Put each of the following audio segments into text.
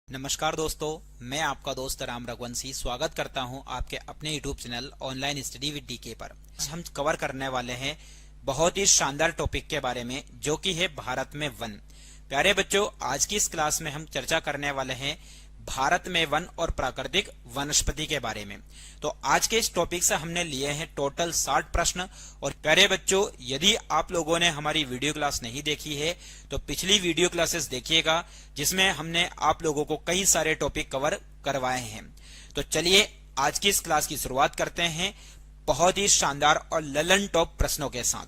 नमस्कार दोस्तों, मैं आपका दोस्त राम रघुवंशी स्वागत करता हूं आपके अपने YouTube channel online study with DK पर। आज हम कवर करने वाले हैं बहुत ही शानदार टॉपिक के बारे में, जो कि है भारत में वन। प्यारे बच्चों, आज की इस क्लास में हम चर्चा करने वाले हैं भारत में वन और प्राकृतिक वनस्पति के बारे में। तो आज के इस टॉपिक से हमने लिए हैं टोटल 60 प्रश्न। और प्यारे बच्चों, यदि आप लोगों ने हमारी वीडियो क्लास नहीं देखी है तो पिछली वीडियो क्लासेस देखिएगा, जिसमें हमने आप लोगों को कई सारे टॉपिक कवर करवाए हैं। तो चलिए आज की इस क्लास की शुरुआत करते हैं बहुत ही शानदार और ललन टॉप प्रश्नों के साथ।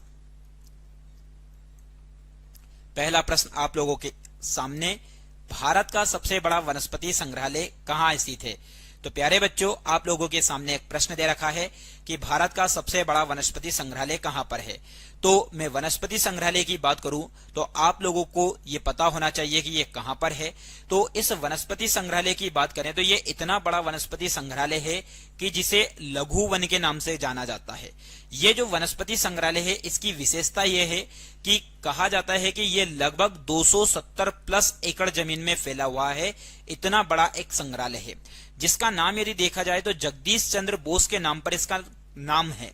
पहला प्रश्न आप लोगों के सामने, भारत का सबसे बड़ा वनस्पति संग्रहालय कहाँ स्थित है? तो प्यारे बच्चों, आप लोगों के सामने एक प्रश्न दे रखा है कि भारत का सबसे बड़ा वनस्पति संग्रहालय कहाँ पर है। तो मैं वनस्पति संग्रहालय की बात करूं तो आप लोगों को ये पता होना चाहिए कि ये कहाँ पर है। तो इस वनस्पति संग्रहालय की बात करें तो ये इतना बड़ा वनस्पति संग्रहालय है कि जिसे लघु वन के नाम से जाना जाता है। ये जो वनस्पति संग्रहालय है, इसकी विशेषता ये है कि कहा जाता है कि ये लगभग 270 प्लस एकड़ जमीन में फैला हुआ है। इतना बड़ा एक संग्रहालय है, जिसका नाम यदि देखा जाए तो जगदीश चंद्र बोस के नाम पर इसका नाम है।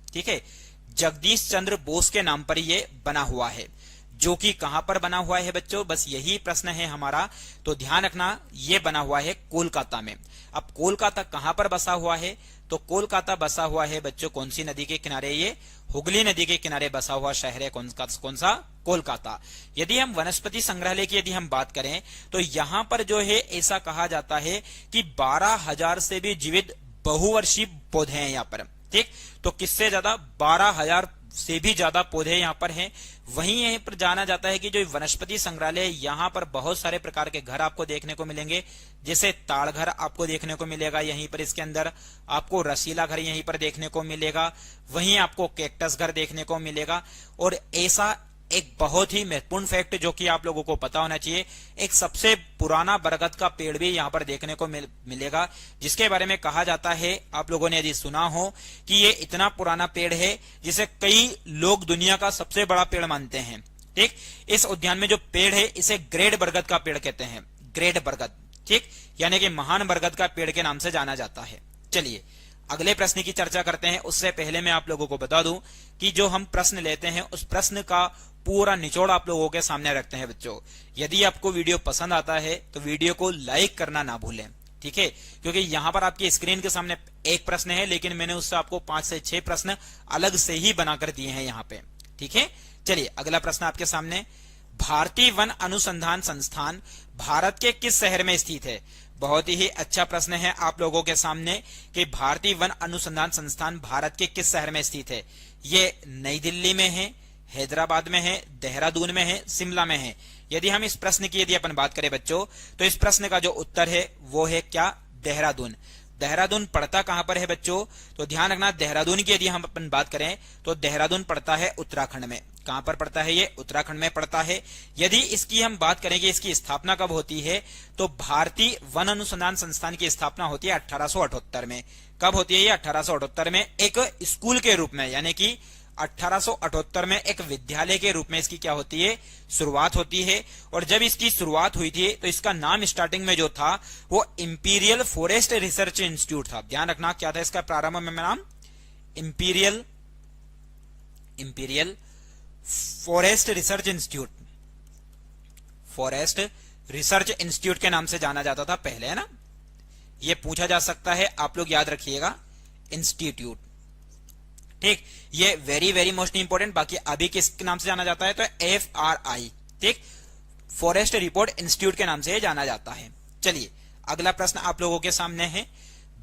ठीक है, जगदीश चंद्र बोस के नाम पर ये बना हुआ है। जो कि कहां पर बना हुआ है बच्चों, बस यही प्रश्न है हमारा। तो ध्यान रखना, ये बना हुआ है कोलकाता में। अब कोलकाता कहां पर बसा हुआ है? तो कोलकाता बसा हुआ है बच्चों कौन सी नदी के किनारे? ये हुगली नदी के किनारे बसा हुआ शहर है। कौन सा? कोलकाता। यदि हम वनस्पति संग्रहालय की यदि हम बात करें तो यहाँ पर जो है ऐसा कहा जाता है कि 12,000 से भी जीवित बहुवर्षीय पौधे हैं यहाँ पर। ठीक, तो किससे ज्यादा? 12,000 से भी ज्यादा पौधे यहाँ पर हैं। वहीं यहीं पर जाना जाता है कि जो वनस्पति संग्रहालय है, यहाँ पर बहुत सारे प्रकार के घर आपको देखने को मिलेंगे। जैसे ताड़ घर आपको देखने को मिलेगा यहीं पर, इसके अंदर आपको रसीला घर यहीं पर देखने को मिलेगा, वहीं आपको कैक्टस घर देखने को मिलेगा। और ऐसा एक बहुत ही महत्वपूर्ण फैक्ट जो कि आप लोगों को पता होना चाहिए, एक सबसे पुराना बरगद का पेड़ भी यहाँ पर देखने को मिलेगा, जिसके बारे में कहा जाता है, आप लोगों ने यदि सुना हो, कि ये इतना पुराना पेड़ है जिसे कई लोग दुनिया का सबसे बड़ा पेड़ मानते हैं। ठीक, इस उद्यान में जो पेड़ है इसे ग्रेट बरगद का पेड़ कहते हैं। ग्रेट बरगद, ठीक, यानी कि महान बरगद का पेड़ के नाम से जाना जाता है। चलिए अगले प्रश्न की चर्चा करते हैं। उससे पहले मैं आप लोगों को बता दूं कि जो हम प्रश्न लेते हैं उस प्रश्न का पूरा निचोड़ आप लोगों के सामने रखते हैं बच्चों। यदि आपको वीडियो पसंद आता है तो वीडियो को लाइक करना ना भूलें। ठीक है, क्योंकि यहाँ पर आपकी स्क्रीन के सामने एक प्रश्न है, लेकिन मैंने उससे आपको 5 से 6 प्रश्न अलग से ही बनाकर दिए हैं यहाँ पे। ठीक है, चलिए अगला प्रश्न आपके सामने, भारतीय वन अनुसंधान संस्थान भारत के किस शहर में स्थित है? बहुत ही अच्छा प्रश्न है आप लोगों के सामने कि भारतीय वन अनुसंधान संस्थान भारत के किस शहर में स्थित है। ये नई दिल्ली में है, हैदराबाद में है, देहरादून में है, शिमला में है। यदि हम इस प्रश्न की यदि अपन बात करें बच्चों, तो इस प्रश्न का जो उत्तर है वो है क्या? देहरादून। देहरादून पड़ता कहां पर है बच्चों? तो ध्यान रखना, देहरादून की यदि हम अपन बात करें तो देहरादून पड़ता है उत्तराखंड में। कहां पर पड़ता है? ये उत्तराखंड में पड़ता है। यदि इसकी हम बात करें कि इसकी स्थापना कब होती है, तो भारतीय वन अनुसंधान संस्थान की स्थापना होती है 1878 में। कब होती है ये? 1878 में, एक स्कूल के रूप में, यानी कि 1878 में एक विद्यालय के रूप में इसकी क्या होती है? शुरुआत होती है। और जब इसकी शुरुआत हुई थी तो इसका नाम स्टार्टिंग में जो था वो इंपीरियल फॉरेस्ट रिसर्च इंस्टीट्यूट था। ध्यान रखना, क्या था इसका प्रारंभ में नाम? Imperial forest research institute. Forest research institute के नाम से जाना जाता था पहले, है ना। ये पूछा जा सकता है, आप लोग याद रखिएगा, इंस्टीट्यूट। ठीक, ये वेरी वेरी मोस्ट इंपोर्टेंट। बाकी अभी किस नाम से जाना जाता है? तो FRI, ठीक, फॉरेस्ट रिपोर्ट इंस्टीट्यूट के नाम से जाना जाता है। चलिए अगला प्रश्न आप लोगों के सामने है,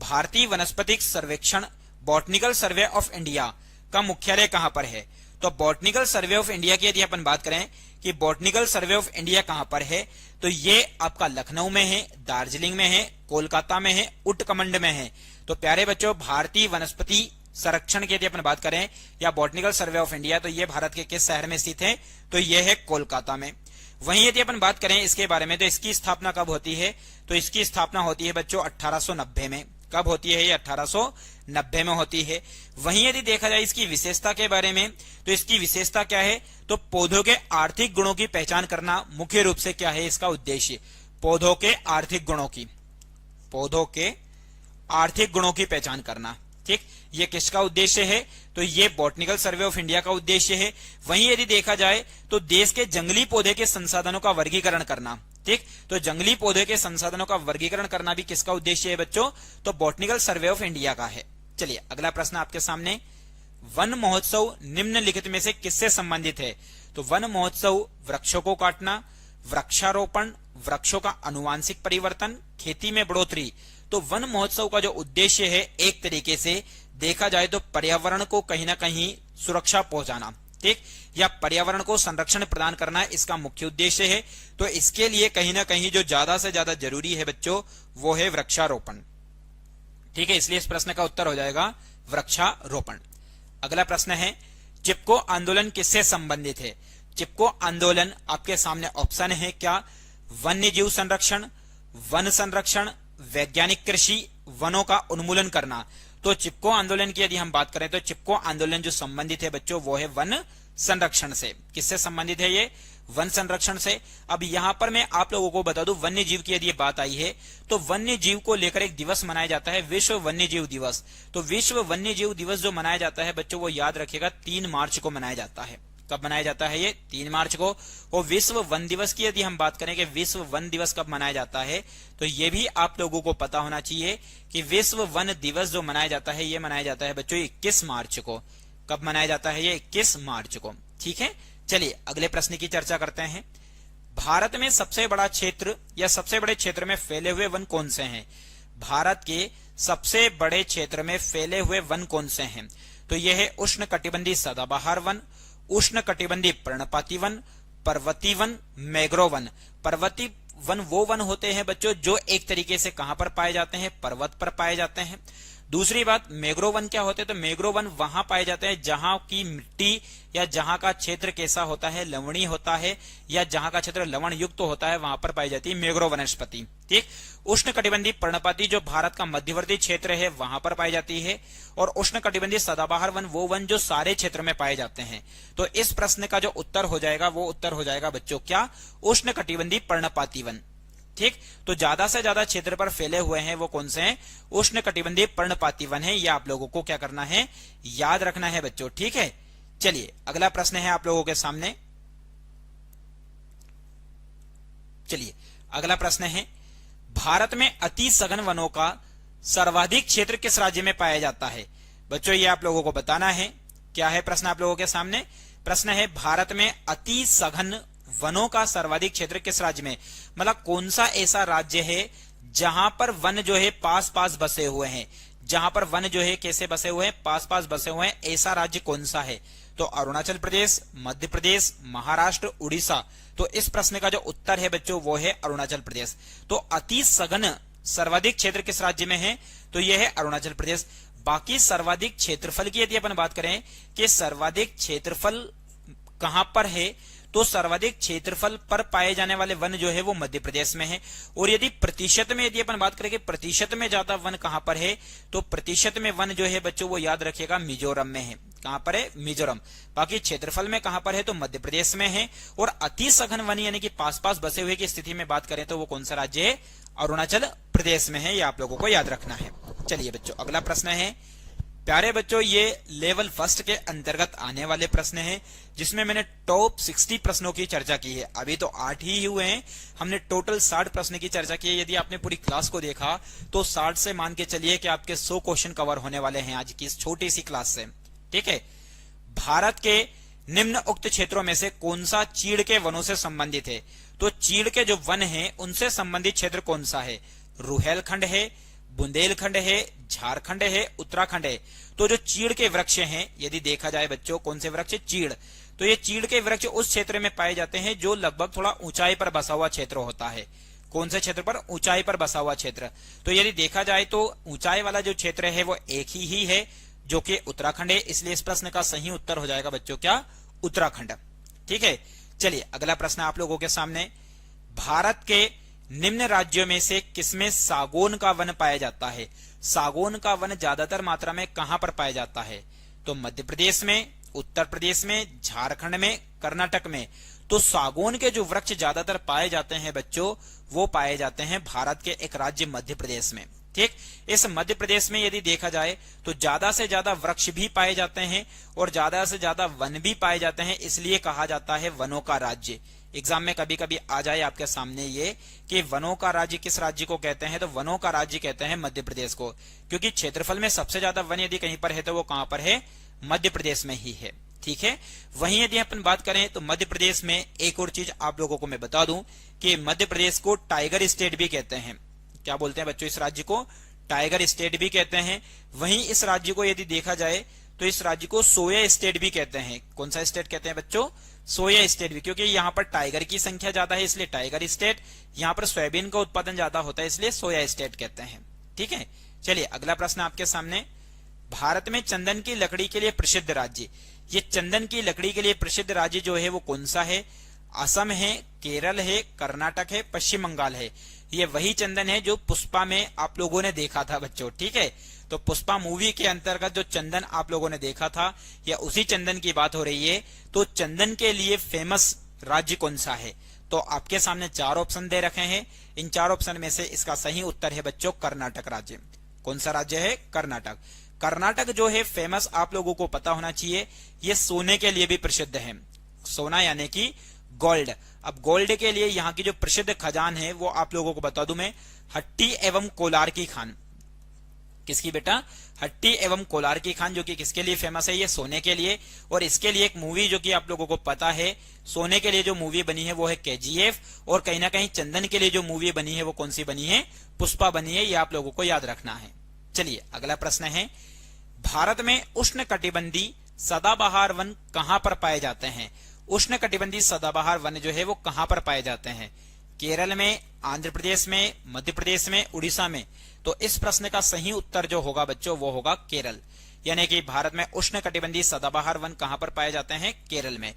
भारतीय वनस्पतिक सर्वेक्षण बॉटनिकल सर्वे ऑफ इंडिया का मुख्यालय कहां पर है? तो बॉटनिकल सर्वे ऑफ इंडिया की यदि अपन बात करें कि बॉटनिकल सर्वे ऑफ इंडिया कहां पर है, तो ये आपका लखनऊ में है, दार्जिलिंग में है, कोलकाता में है, उत्तराखंड में है। तो प्यारे बच्चों, भारतीय वनस्पति संरक्षण की यदि अपन बात करें या बॉटनिकल सर्वे ऑफ इंडिया, तो ये भारत के किस शहर में स्थित है? तो ये है कोलकाता में। वहीं यदि अपन बात करें इसके बारे में, तो इसकी स्थापना कब होती है? तो इसकी स्थापना होती है बच्चों 1890 में। कब होती है ये? 1890 में होती है। वहीं यदि देखा जाए इसकी विशेषता के बारे में, तो इसकी विशेषता क्या है? तो पौधों के आर्थिक गुणों की पहचान करना मुख्य रूप से क्या है इसका उद्देश्य। पौधों के आर्थिक गुणों की, पौधों के आर्थिक गुणों की पहचान करना। ठीक, ये किसका उद्देश्य है? तो ये बॉटनिकल सर्वे ऑफ इंडिया का उद्देश्य है। वहीं यदि देखा जाए तो देश के जंगली पौधे के संसाधनों का वर्गीकरण करना। ठीक, तो जंगली पौधे के संसाधनों का वर्गीकरण करना भी किसका उद्देश्य है बच्चों? तो बॉटनिकल सर्वे ऑफ इंडिया का है। चलिए अगला प्रश्न आपके सामने, वन महोत्सव निम्नलिखित में से किससे संबंधित है? तो वन महोत्सव वृक्षों को काटना, वृक्षारोपण, वृक्षों का अनुवांशिक परिवर्तन, खेती में बढ़ोतरी। तो वन महोत्सव का जो उद्देश्य है एक तरीके से देखा जाए तो पर्यावरण को कहीं ना कहीं सुरक्षा पहुंचाना, ठीक, या पर्यावरण को संरक्षण प्रदान करना इसका मुख्य उद्देश्य है। तो इसके लिए कहीं ना कहीं जो ज्यादा से ज्यादा जरूरी है बच्चों वो है वृक्षारोपण। ठीक है, इसलिए इस प्रश्न का उत्तर हो जाएगा वृक्षारोपण। अगला प्रश्न है, चिपको आंदोलन किससे संबंधित है? चिपको आंदोलन आपके सामने ऑप्शन है क्या? वन्य जीव संरक्षण, वन संरक्षण, वैज्ञानिक कृषि, वनों का उन्मूलन करना। तो चिपको आंदोलन की यदि हम बात करें तो चिपको आंदोलन जो संबंधित है बच्चों वो है वन संरक्षण से। किससे संबंधित है ये? वन संरक्षण से। अब यहां पर मैं आप लोगों को बता दूं, वन्य जीव की यदि बात आई है तो वन्य जीव को लेकर एक दिवस मनाया जाता है, विश्व वन्य जीव दिवस। तो विश्व वन्य जीव दिवस जो मनाया जाता है बच्चों वो याद रखिएगा 3 मार्च को मनाया जाता है। कब मनाया जाता है ये? 3 मार्च को। और विश्व वन दिवस की यदि हम बात करें कि विश्व वन दिवस कब मनाया जाता है तो ये भी आप लोगों को पता होना चाहिए कि विश्व वन दिवस जो मनाया जाता है ये मनाया जाता है बच्चों 21 मार्च को। कब मनाया जाता है ये? 21 मार्च को। ठीक है, चलिए अगले प्रश्न की चर्चा करते हैं। भारत में सबसे बड़ा क्षेत्र या सबसे बड़े क्षेत्र में फैले हुए वन कौन से हैं? भारत के सबसे बड़े क्षेत्र में फैले हुए वन कौन से हैं? तो यह है उष्ण कटिबंधीय सदाबहार वन, उष्ण कटिबंधीय पर्णपाती वन, पर्वतीय वन, मैंग्रोव वन। पर्वतीय वन वो वन होते हैं बच्चों जो एक तरीके से कहां पर पाए जाते हैं? पर्वत पर पाए जाते हैं। दूसरी बात, मैंग्रोव वन क्या होते हैं? तो मैंग्रोव वन वहां पाए जाते हैं जहां की मिट्टी या जहां का क्षेत्र कैसा होता है? लवणीय होता है, या जहां का क्षेत्र लवण युक्त होता है वहां पर पाई जाती है मैंग्रोव वनस्पति। ठीक, उष्ण कटिबंधीय पर्णपाती जो भारत का मध्यवर्ती क्षेत्र है वहां पर पाई जाती है। और उष्ण कटिबंधीय सदाबहार वन वो वन जो सारे क्षेत्र में पाए जाते हैं। तो इस प्रश्न का जो उत्तर हो जाएगा वो उत्तर हो जाएगा बच्चों क्या? उष्ण कटिबंधीय पर्णपाती वन। ठीक, तो ज्यादा से ज्यादा क्षेत्र पर फैले हुए हैं वो कौन से हैं? उष्ण कटिबंधीय पर्णपाती वन है। ये आप लोगों को क्या करना है? याद रखना है बच्चों। ठीक है, चलिए अगला प्रश्न है आप लोगों के सामने। चलिए अगला प्रश्न है, भारत में अति सघन वनों का सर्वाधिक क्षेत्र किस राज्य में पाया जाता है? बच्चों ये आप लोगों को बताना है। क्या है प्रश्न आप लोगों के सामने? प्रश्न है भारत में अति सघन वनों का सर्वाधिक क्षेत्र किस राज्य में, मतलब कौन सा ऐसा राज्य है जहां पर वन जो है पास पास बसे हुए हैं? जहां पर वन जो है कैसे बसे हुए हैं? पास पास बसे हुए हैं। ऐसा राज्य कौन सा है? तो अरुणाचल प्रदेश, मध्य प्रदेश, महाराष्ट्र, उड़ीसा। तो इस प्रश्न का जो उत्तर है बच्चों वो है अरुणाचल प्रदेश। तो अति सघन सर्वाधिक क्षेत्र किस राज्य में है? तो यह है अरुणाचल प्रदेश। बाकी सर्वाधिक क्षेत्रफल की यदि अपन बात करें कि सर्वाधिक क्षेत्रफल कहां पर है, तो सर्वाधिक क्षेत्रफल पर पाए जाने वाले वन जो है वो मध्य प्रदेश में है। और यदि प्रतिशत में यदि अपन बात करें कि प्रतिशत में ज्यादा वन कहां पर है, तो प्रतिशत में वन जो है बच्चों वो याद रखिएगा मिजोरम में है। कहां पर है? मिजोरम। बाकी क्षेत्रफल में कहां पर है? तो मध्य प्रदेश में है। और अति सघन वन यानी कि पास पास बसे हुए की स्थिति में बात करें तो वो कौन सा राज्य है? अरुणाचल प्रदेश में है। ये आप लोगों को याद रखना है। चलिए बच्चों अगला प्रश्न है। प्यारे बच्चों ये लेवल फर्स्ट के अंतर्गत आने वाले प्रश्न हैं जिसमें मैंने टॉप 60 प्रश्नों की चर्चा की है। अभी तो 8 ही हुए हैं, हमने टोटल 60 प्रश्न की चर्चा की है। यदि आपने पूरी क्लास को देखा तो 60 से मान के चलिए कि आपके 100 क्वेश्चन कवर होने वाले हैं आज की इस छोटी सी क्लास से। ठीक है, भारत के निम्न उक्त क्षेत्रों में से कौन सा चीड़ के वनों से संबंधित है? तो चीड़ के जो वन है उनसे संबंधित क्षेत्र कौन सा है? रुहेलखंड है, बुंदेलखंड है, झारखंड है, उत्तराखंड है। तो जो चीड़ के वृक्ष हैं यदि देखा जाए बच्चों, कौन से वृक्ष? चीड़। तो ये चीड़ के वृक्ष उस क्षेत्र में पाए जाते हैं जो लगभग थोड़ा ऊंचाई पर बसा हुआ क्षेत्र होता है। कौन से क्षेत्र पर? ऊंचाई पर बसा हुआ क्षेत्र। तो यदि देखा जाए तो ऊंचाई वाला जो क्षेत्र है वो एक ही है जो कि उत्तराखंड है। इसलिए इस प्रश्न का सही उत्तर हो जाएगा बच्चों क्या? उत्तराखंड। ठीक है, चलिए अगला प्रश्न आप लोगों के सामने। भारत के निम्न राज्यों में से किसमें सागौन का वन पाया जाता है? सागौन का वन ज्यादातर मात्रा में कहां पर पाया जाता है? तो मध्य प्रदेश में, उत्तर प्रदेश में, झारखंड में, कर्नाटक में। तो सागौन के जो वृक्ष ज्यादातर पाए जाते हैं बच्चों, वो पाए जाते हैं भारत के एक राज्य मध्य प्रदेश में। ठीक, इस मध्य प्रदेश में यदि देखा जाए तो ज्यादा से ज्यादा वृक्ष भी पाए जाते हैं और ज्यादा से ज्यादा वन भी पाए जाते हैं, इसलिए कहा जाता है वनों का राज्य। एग्जाम में कभी कभी आ जाए आपके सामने ये कि वनों का राज्य किस राज्य को कहते हैं, तो वनों का राज्य कहते हैं मध्य प्रदेश को, क्योंकि क्षेत्रफल में सबसे ज्यादा वन यदि कहीं पर है तो वो कहां पर है, मध्य प्रदेश में ही है। ठीक है, वहीं यदि अपन बात करें तो मध्य प्रदेश में एक और चीज आप लोगों को मैं बता दूं कि मध्य प्रदेश को टाइगर स्टेट भी कहते हैं। क्या बोलते हैं बच्चों, इस राज्य को टाइगर स्टेट भी कहते हैं। वहीं इस राज्य को यदि देखा जाए तो इस राज्य को सोया स्टेट भी कहते हैं। कौन सा स्टेट कहते हैं बच्चों, सोया स्टेट भी, क्योंकि यहाँ पर टाइगर की संख्या ज्यादा है इसलिए टाइगर स्टेट, यहाँ पर सोयाबीन का उत्पादन ज्यादा होता है इसलिए सोया स्टेट कहते हैं। ठीक है, चलिए अगला प्रश्न आपके सामने, भारत में चंदन की लकड़ी के लिए प्रसिद्ध राज्य, ये चंदन की लकड़ी के लिए प्रसिद्ध राज्य जो है वो कौन सा है, असम है, केरल है, कर्नाटक है, पश्चिम बंगाल है। ये वही चंदन है जो पुष्पा में आप लोगों ने देखा था बच्चों। ठीक है, तो पुष्पा मूवी के अंतर्गत जो चंदन आप लोगों ने देखा था या उसी चंदन की बात हो रही है। तो चंदन के लिए फेमस राज्य कौन सा है, तो आपके सामने 4 ऑप्शन दे रखे हैं। इन 4 ऑप्शन में से इसका सही उत्तर है बच्चों कर्नाटक राज्य। कौन सा राज्य है, कर्नाटक। कर्नाटक जो है फेमस, आप लोगों को पता होना चाहिए, ये सोने के लिए भी प्रसिद्ध है, सोना यानी कि गोल्ड। अब गोल्ड के लिए यहाँ की जो प्रसिद्ध खजान है वो आप लोगों को बता दूं मैं, हट्टी एवं कोलार की खान। किसकी बेटा, हट्टी एवं कोलार की खान, जो कि किसके लिए फेमस है, ये सोने के लिए। और इसके लिए एक मूवी जो कि आप लोगों को पता है, सोने के लिए जो मूवी बनी है वो है केजीएफ, और कहीं ना कहीं चंदन के लिए जो मूवी बनी है वो कौन सी बनी है, पुष्पा बनी है। ये आप लोगों को याद रखना है। चलिए अगला प्रश्न है, भारत में उष्ण कटिबंधी सदाबहार वन कहां पर पाए जाते हैं। उष्ण कटिबंधी सदाबहार वन जो है वो कहां पर पाए जाते हैं, केरल में, आंध्र प्रदेश में, मध्य प्रदेश में, उड़ीसा में। तो इस प्रश्न का सही उत्तर जो होगा बच्चों वो होगा केरल, यानी कि भारत में उष्ण कटिबंधी सदाबहार वन कहां पर पाए जाते हैं, केरल में।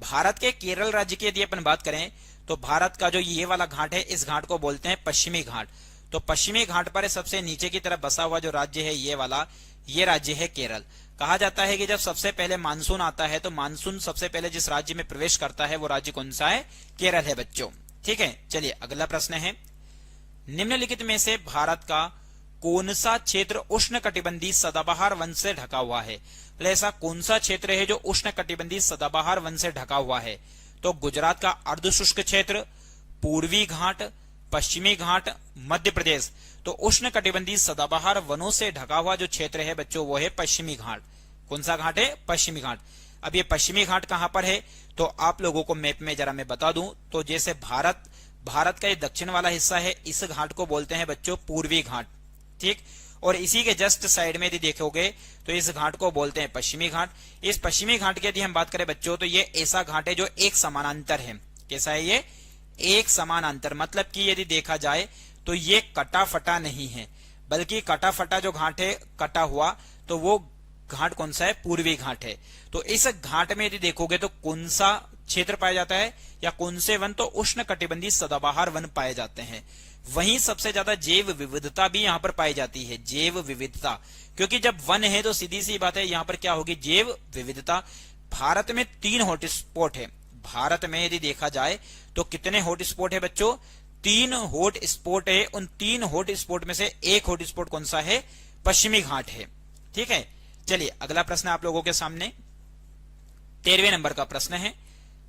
भारत के केरल राज्य की यदि अपन बात करें तो भारत का जो ये वाला घाट है, इस घाट को बोलते हैं पश्चिमी घाट। तो पश्चिमी घाट पर सबसे नीचे की तरफ बसा हुआ जो राज्य है ये वाला, ये राज्य है केरल। कहा जाता है कि जब सबसे पहले मानसून आता है तो मानसून सबसे पहले जिस राज्य में प्रवेश करता है वो राज्य कौन सा है, केरल है बच्चों। ठीक है, चलिए अगला प्रश्न है, निम्नलिखित में से भारत का कौन सा क्षेत्र उष्ण कटिबंधी सदाबहार वन से ढका हुआ है। तो ऐसा कौन सा क्षेत्र है जो उष्ण कटिबंधी सदाबहार वन से ढका हुआ है, तो गुजरात का अर्धशुष्क क्षेत्र, पूर्वी घाट, पश्चिमी घाट, मध्य प्रदेश। तो उष्ण कटिबंधी सदाबहार वनों से ढका हुआ जो क्षेत्र है बच्चों वो है पश्चिमी घाट। कौन सा घाट है, पश्चिमी घाट। अब ये पश्चिमी घाट कहां पर है, तो आप लोगों को मैप में जरा मैं बता दूं, तो जैसे भारत का ये दक्षिण वाला हिस्सा है, इस घाट को बोलते हैं बच्चों पूर्वी घाट। ठीक, और इसी के जस्ट साइड में यदि देखोगे तो इस घाट को बोलते हैं पश्चिमी घाट। इस पश्चिमी घाट की यदि हम बात करें बच्चों तो ये ऐसा घाट है जो एक समानांतर है। कैसा है ये, एक समानांतर, मतलब कि यदि देखा जाए तो ये कटा फटा नहीं है, बल्कि कटा फटा जो घाट है, कटा हुआ, तो वो घाट कौन सा है, पूर्वी घाट है। तो इस घाट में यदि देखोगे तो कौन सा क्षेत्र पाया जाता है या कौन से वन, तो उष्ण कटिबंधी सदाबहार वन पाए जाते हैं। वहीं सबसे ज्यादा जैव विविधता भी यहाँ पर पाई जाती है, जैव विविधता, क्योंकि जब वन है तो सीधी सी बात है यहाँ पर क्या होगी, जैव विविधता। भारत में 3 हॉटस्पॉट है। भारत में यदि देखा जाए तो कितने हॉटस्पॉट है बच्चों, 3 हॉटस्पॉट है। उन 3 हॉटस्पॉट में से एक हॉटस्पॉट कौन सा है, पश्चिमी घाट है। ठीक है, चलिए अगला प्रश्न आप लोगों के सामने 13वें नंबर का प्रश्न है,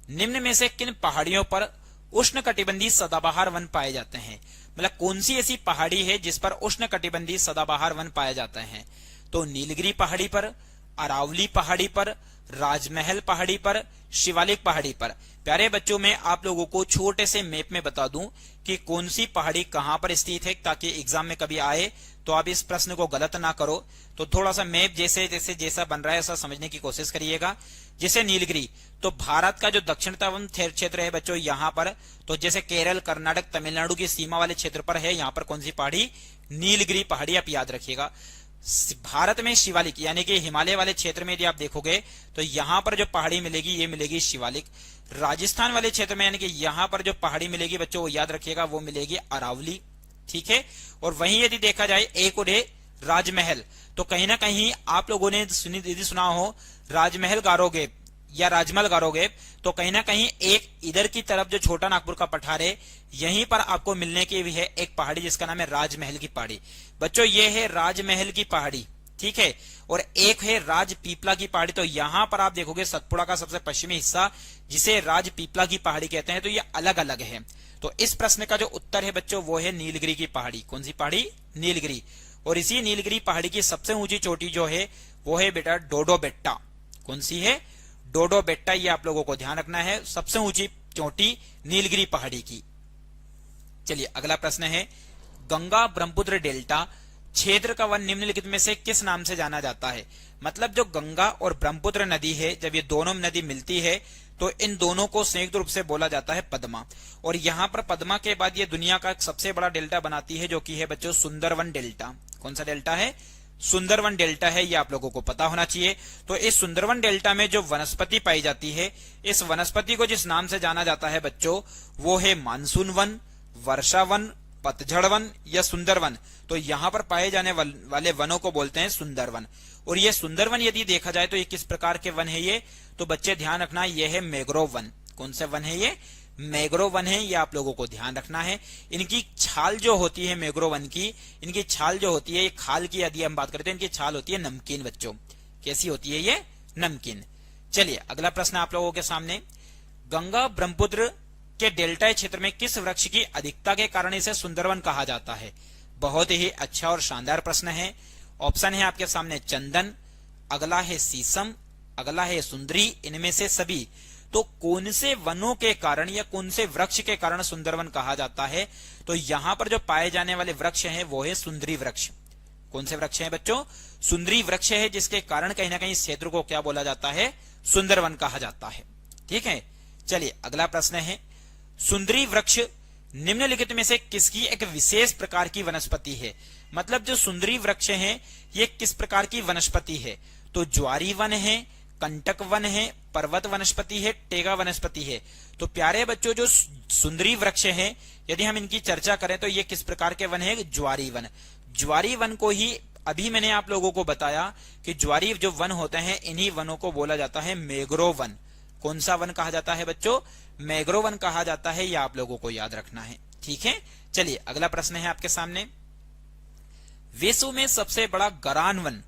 निम्न में से किन पहाड़ियों पर उष्ण कटिबंधी सदाबहार वन पाए जाते हैं। मतलब कौन सी ऐसी पहाड़ी है जिस पर उष्ण कटिबंधी सदाबहार वन पाए जाते हैं, तो नीलगिरी पहाड़ी पर, अरावली पहाड़ी पर, राजमहल पहाड़ी पर, शिवालिक पहाड़ी पर। प्यारे बच्चों, मैं आप लोगों को छोटे से मैप में बता दूं कि कौन सी पहाड़ी कहां पर स्थित है, ताकि एग्जाम में कभी आए तो आप इस प्रश्न को गलत ना करो। तो थोड़ा सा मैप जैसा बन रहा है ऐसा समझने की कोशिश करिएगा। जैसे नीलगिरी, तो भारत का जो दक्षिणतम क्षेत्र है बच्चों यहाँ पर, तो जैसे केरल, कर्नाटक, तमिलनाडु की सीमा वाले क्षेत्र पर है, यहाँ पर कौन सी पहाड़ी, नीलगिरी पहाड़ी, आप याद रखिएगा। भारत में शिवालिक यानी कि हिमालय वाले क्षेत्र में यदि आप देखोगे तो यहाँ पर जो पहाड़ी मिलेगी ये मिलेगी शिवालिक। राजस्थान वाले क्षेत्र में यानी कि यहाँ पर जो पहाड़ी मिलेगी बच्चों वो याद रखिएगा, वो मिलेगी अरावली। ठीक है, और वहीं यदि देखा जाए एक और है राजमहल, तो कहीं ना कहीं आप लोगों ने यदि सुना हो राजमहल गारोगे, या राजमहल गारोगे तो कहीं ना कहीं एक इधर की तरफ जो छोटा नागपुर का पठार है, यहीं पर आपको मिलने की भी है एक पहाड़ी जिसका नाम है राजमहल की पहाड़ी। बच्चों ये है राजमहल की पहाड़ी, ठीक है, और एक है राजपीपला की पहाड़ी। तो यहां पर आप देखोगे सतपुड़ा का सबसे पश्चिमी हिस्सा जिसे राजपीपला की पहाड़ी कहते हैं, तो ये अलग अलग है। तो इस प्रश्न का जो उत्तर है बच्चों वो है नीलगिरी की पहाड़ी। कौन सी पहाड़ी? नीलगिरी। और इसी नीलगिरी पहाड़ी की सबसे ऊंची चोटी जो है वो है बेटा डोडो बेट्टा। कौन सी है? डोडो बेट्टा। ये आप लोगों को ध्यान रखना है, सबसे ऊंची चोटी नीलगिरी पहाड़ी की। चलिए अगला प्रश्न है, गंगा ब्रह्मपुत्र डेल्टा क्षेत्र का वन निम्नलिखित में से किस नाम से जाना जाता है? मतलब जो गंगा और ब्रह्मपुत्र नदी है, जब ये दोनों नदी मिलती है तो इन दोनों को संयुक्त रूप से बोला जाता है पद्मा। और यहाँ पर पद्मा के बाद ये दुनिया का सबसे बड़ा डेल्टा बनाती है जो कि है बच्चों सुंदरवन डेल्टा। कौन सा डेल्टा है? सुंदरवन डेल्टा है, ये आप लोगों को पता होना चाहिए। तो इस सुंदरवन डेल्टा में जो वनस्पति पाई जाती है, इस वनस्पति को जिस नाम से जाना जाता है बच्चों वो है मानसून वन, वर्षा वन, पतझड़ वन या सुंदरवन। तो यहाँ पर पाए जाने वाले वनों को बोलते हैं सुंदरवन। और ये सुंदरवन यदि देखा जाए तो ये किस प्रकार के वन है ये? तो बच्चे ध्यान रखना, ये है मैंग्रोव वन। कौन से वन है ये? मैंग्रोव वन है, ये आप लोगों को ध्यान रखना है। इनकी छाल जो होती है मैंग्रोव वन की, इनकी छाल जो होती है, ये खाल की यदि हम बात करते हैं, इनकी छाल होती है नमकीन बच्चों। कैसी होती है ये? नमकीन। चलिए अगला प्रश्न आप लोगों के सामने, गंगा ब्रह्मपुत्र के डेल्टा क्षेत्र में किस वृक्ष की अधिकता के कारण इसे सुंदरवन कहा जाता है? बहुत ही अच्छा और शानदार प्रश्न है। ऑप्शन है आपके सामने चंदन, अगला है शीशम, अगला है सुंदरी, इनमें से सभी। तो कौन से वनों के कारण या कौन से वृक्ष के कारण सुंदरवन कहा जाता है? तो यहां पर जो पाए जाने वाले वृक्ष हैं वो है सुंदरी वृक्ष। कौन से वृक्ष हैं बच्चों? सुंदरी वृक्ष है, जिसके कारण कहीं ना कहीं इस क्षेत्र को क्या बोला जाता है? सुंदरवन कहा जाता है। ठीक है, चलिए अगला प्रश्न है, सुंदरी वृक्ष निम्नलिखित में से किसकी एक विशेष प्रकार की वनस्पति है? मतलब जो सुंदरी वृक्ष है ये किस प्रकार की वनस्पति है? तो ज्वारी वन है, कंटक वन है, पर्वत वनस्पति है, टेगा वनस्पति है। तो प्यारे बच्चों जो सुंदरी वृक्ष है, यदि हम इनकी चर्चा करें तो ये किस प्रकार के वन है? ज्वारी वन। ज्वारी वन को ही अभी मैंने आप लोगों को बताया कि ज्वारी जो वन होते हैं इन्हीं वनों को बोला जाता है मैंग्रोव वन। कौन सा वन कहा जाता है बच्चों? मैंग्रोव वन कहा जाता है, यह आप लोगों को याद रखना है। ठीक है, चलिए अगला प्रश्न है आपके सामने, विश्व में सबसे बड़ा गरान वन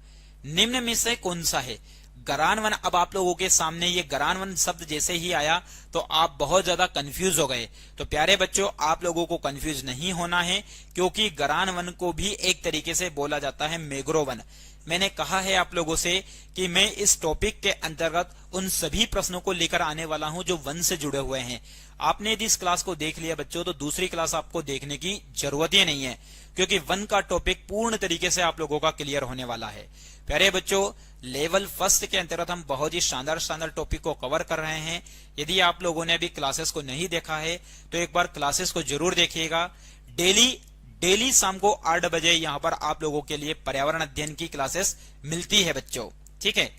निम्न में से कौन सा है? गरान वन, अब आप लोगों के सामने ये गरान वन शब्द जैसे ही आया तो आप बहुत ज्यादा कंफ्यूज हो गए। तो प्यारे बच्चों आप लोगों को कंफ्यूज नहीं होना है, क्योंकि गरान वन को भी एक तरीके से बोला जाता है मैंग्रोव वन। मैंने कहा है आप लोगों से कि मैं इस टॉपिक के अंतर्गत उन सभी प्रश्नों को लेकर आने वाला हूं जो वन से जुड़े हुए हैं। आपने यदि इस क्लास को देख लिया बच्चों तो दूसरी क्लास आपको देखने की जरूरत ही नहीं है, क्योंकि वन का टॉपिक पूर्ण तरीके से आप लोगों का क्लियर होने वाला है। प्यारे बच्चों लेवल फर्स्ट के अंतर्गत हम बहुत ही शानदार टॉपिक को कवर कर रहे हैं। यदि आप लोगों ने अभी क्लासेस को नहीं देखा है तो एक बार क्लासेस को जरूर देखिएगा। डेली शाम को 8 बजे यहाँ पर आप लोगों के लिए पर्यावरण अध्ययन की क्लासेस मिलती है बच्चों। ठीक है,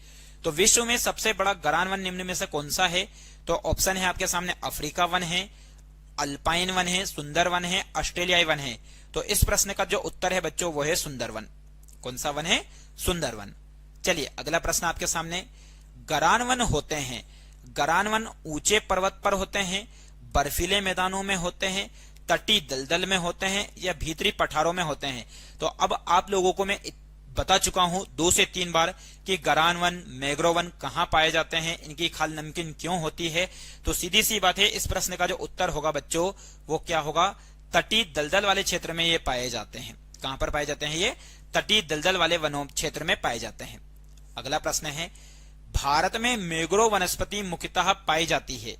तो विश्व में सबसे बड़ा गरान वन निम्न में से कौन सा है? तो ऑप्शन है आपके सामने अफ्रीका वन है, अल्पाइन वन है, सुंदर वन है, ऑस्ट्रेलियाई वन है। तो इस प्रश्न का जो उत्तर है बच्चों वो है सुंदरवन। कौन सा वन है? सुंदरवन। चलिए अगला प्रश्न आपके सामने, गरान वन होते हैं, गरान वन ऊंचे पर्वत पर होते हैं, बर्फीले मैदानों में होते हैं, तटी दलदल में होते हैं या भीतरी पठारों में होते हैं? तो अब आप लोगों को मैं बता चुका हूं 2 से 3 बार कि गरान वन, मैंग्रोव वन कहां पाए जाते हैं, इनकी खाल नमकीन क्यों होती है। तो सीधी सी बात है, इस प्रश्न का जो उत्तर होगा बच्चों वो क्या होगा? तटी दलदल वाले क्षेत्र में ये पाए जाते हैं। कहां पर पाए जाते हैं? ये तटी दलदल वाले वनों क्षेत्र में पाए जाते हैं। अगला प्रश्न है, भारत में मैंग्रोव वनस्पति मुख्यतः पाई जाती है,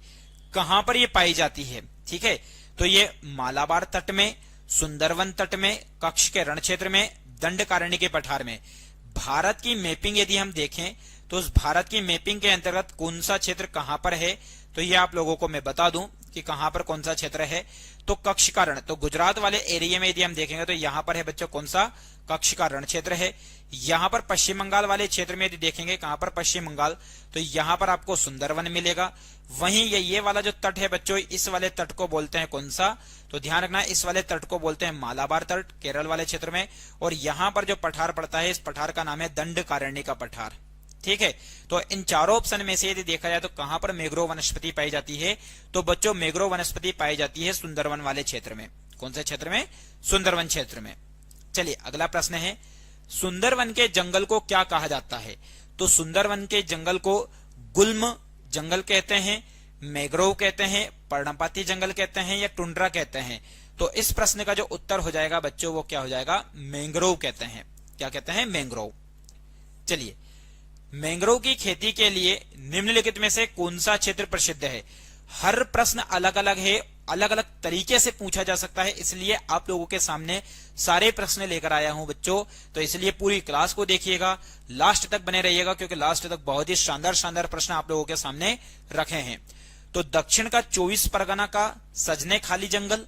कहां पर ये पाई जाती है? ठीक है, तो ये मालाबार तट में, सुंदरवन तट में, कच्छ के रण क्षेत्र में, दंडकारण्य के पठार में। भारत की मैपिंग यदि हम देखें तो उस भारत की मैपिंग के अंतर्गत कौन सा क्षेत्र कहां पर है, तो ये आप लोगों को मैं बता दूं कि कहां पर कौन सा क्षेत्र है। तो कच्छ का रण, तो गुजरात वाले एरिया में यदि हम देखेंगे तो यहां पर है बच्चों कौन सा? कच्छ का रण क्षेत्र है। यहां पर पश्चिम बंगाल वाले क्षेत्र में यदि देखेंगे, कहां पर? पश्चिम बंगाल, तो यहां पर आपको सुंदरवन मिलेगा। वहीं ये वाला जो तट है बच्चों, इस वाले तट को बोलते हैं कौन सा? तो ध्यान रखना, इस वाले तट को बोलते हैं मालाबार तट, केरल वाले क्षेत्र में। और यहां पर जो पठार पड़ता है, इस पठार का नाम है दंडकारण्य का पठार। ठीक है। तो इन चारों ऑप्शन में से यदि देखा जाए तो कहां पर मैंग्रोव वनस्पति पाई जाती है, तो बच्चों मैंग्रोव वनस्पति पाई जाती है सुंदरवन वाले क्षेत्र में। कौन से क्षेत्र में? सुंदरवन क्षेत्र में। चलिए अगला प्रश्न है, सुंदरवन के जंगल को क्या कहा जाता है? तो सुंदरवन के जंगल को गुल्म जंगल कहते हैं, मैंग्रोव कहते हैं, पर्णपाती जंगल कहते हैं या टुंड्रा कहते हैं। तो इस प्रश्न का जो उत्तर हो जाएगा बच्चों वो क्या हो जाएगा? मैंग्रोव कहते हैं। क्या कहते हैं? मैंग्रोव। चलिए, मैंग्रोव की खेती के लिए निम्नलिखित में से कौन सा क्षेत्र प्रसिद्ध है? हर प्रश्न अलग अलग है, अलग अलग तरीके से पूछा जा सकता है, इसलिए आप लोगों के सामने सारे प्रश्न लेकर आया हूं बच्चों। तो इसलिए पूरी क्लास को देखिएगा, लास्ट तक बने रहिएगा, क्योंकि लास्ट तक बहुत ही शानदार शानदार प्रश्न आप लोगों के सामने रखे हैं। तो दक्षिण का 24 परगना का सजने खाली जंगल,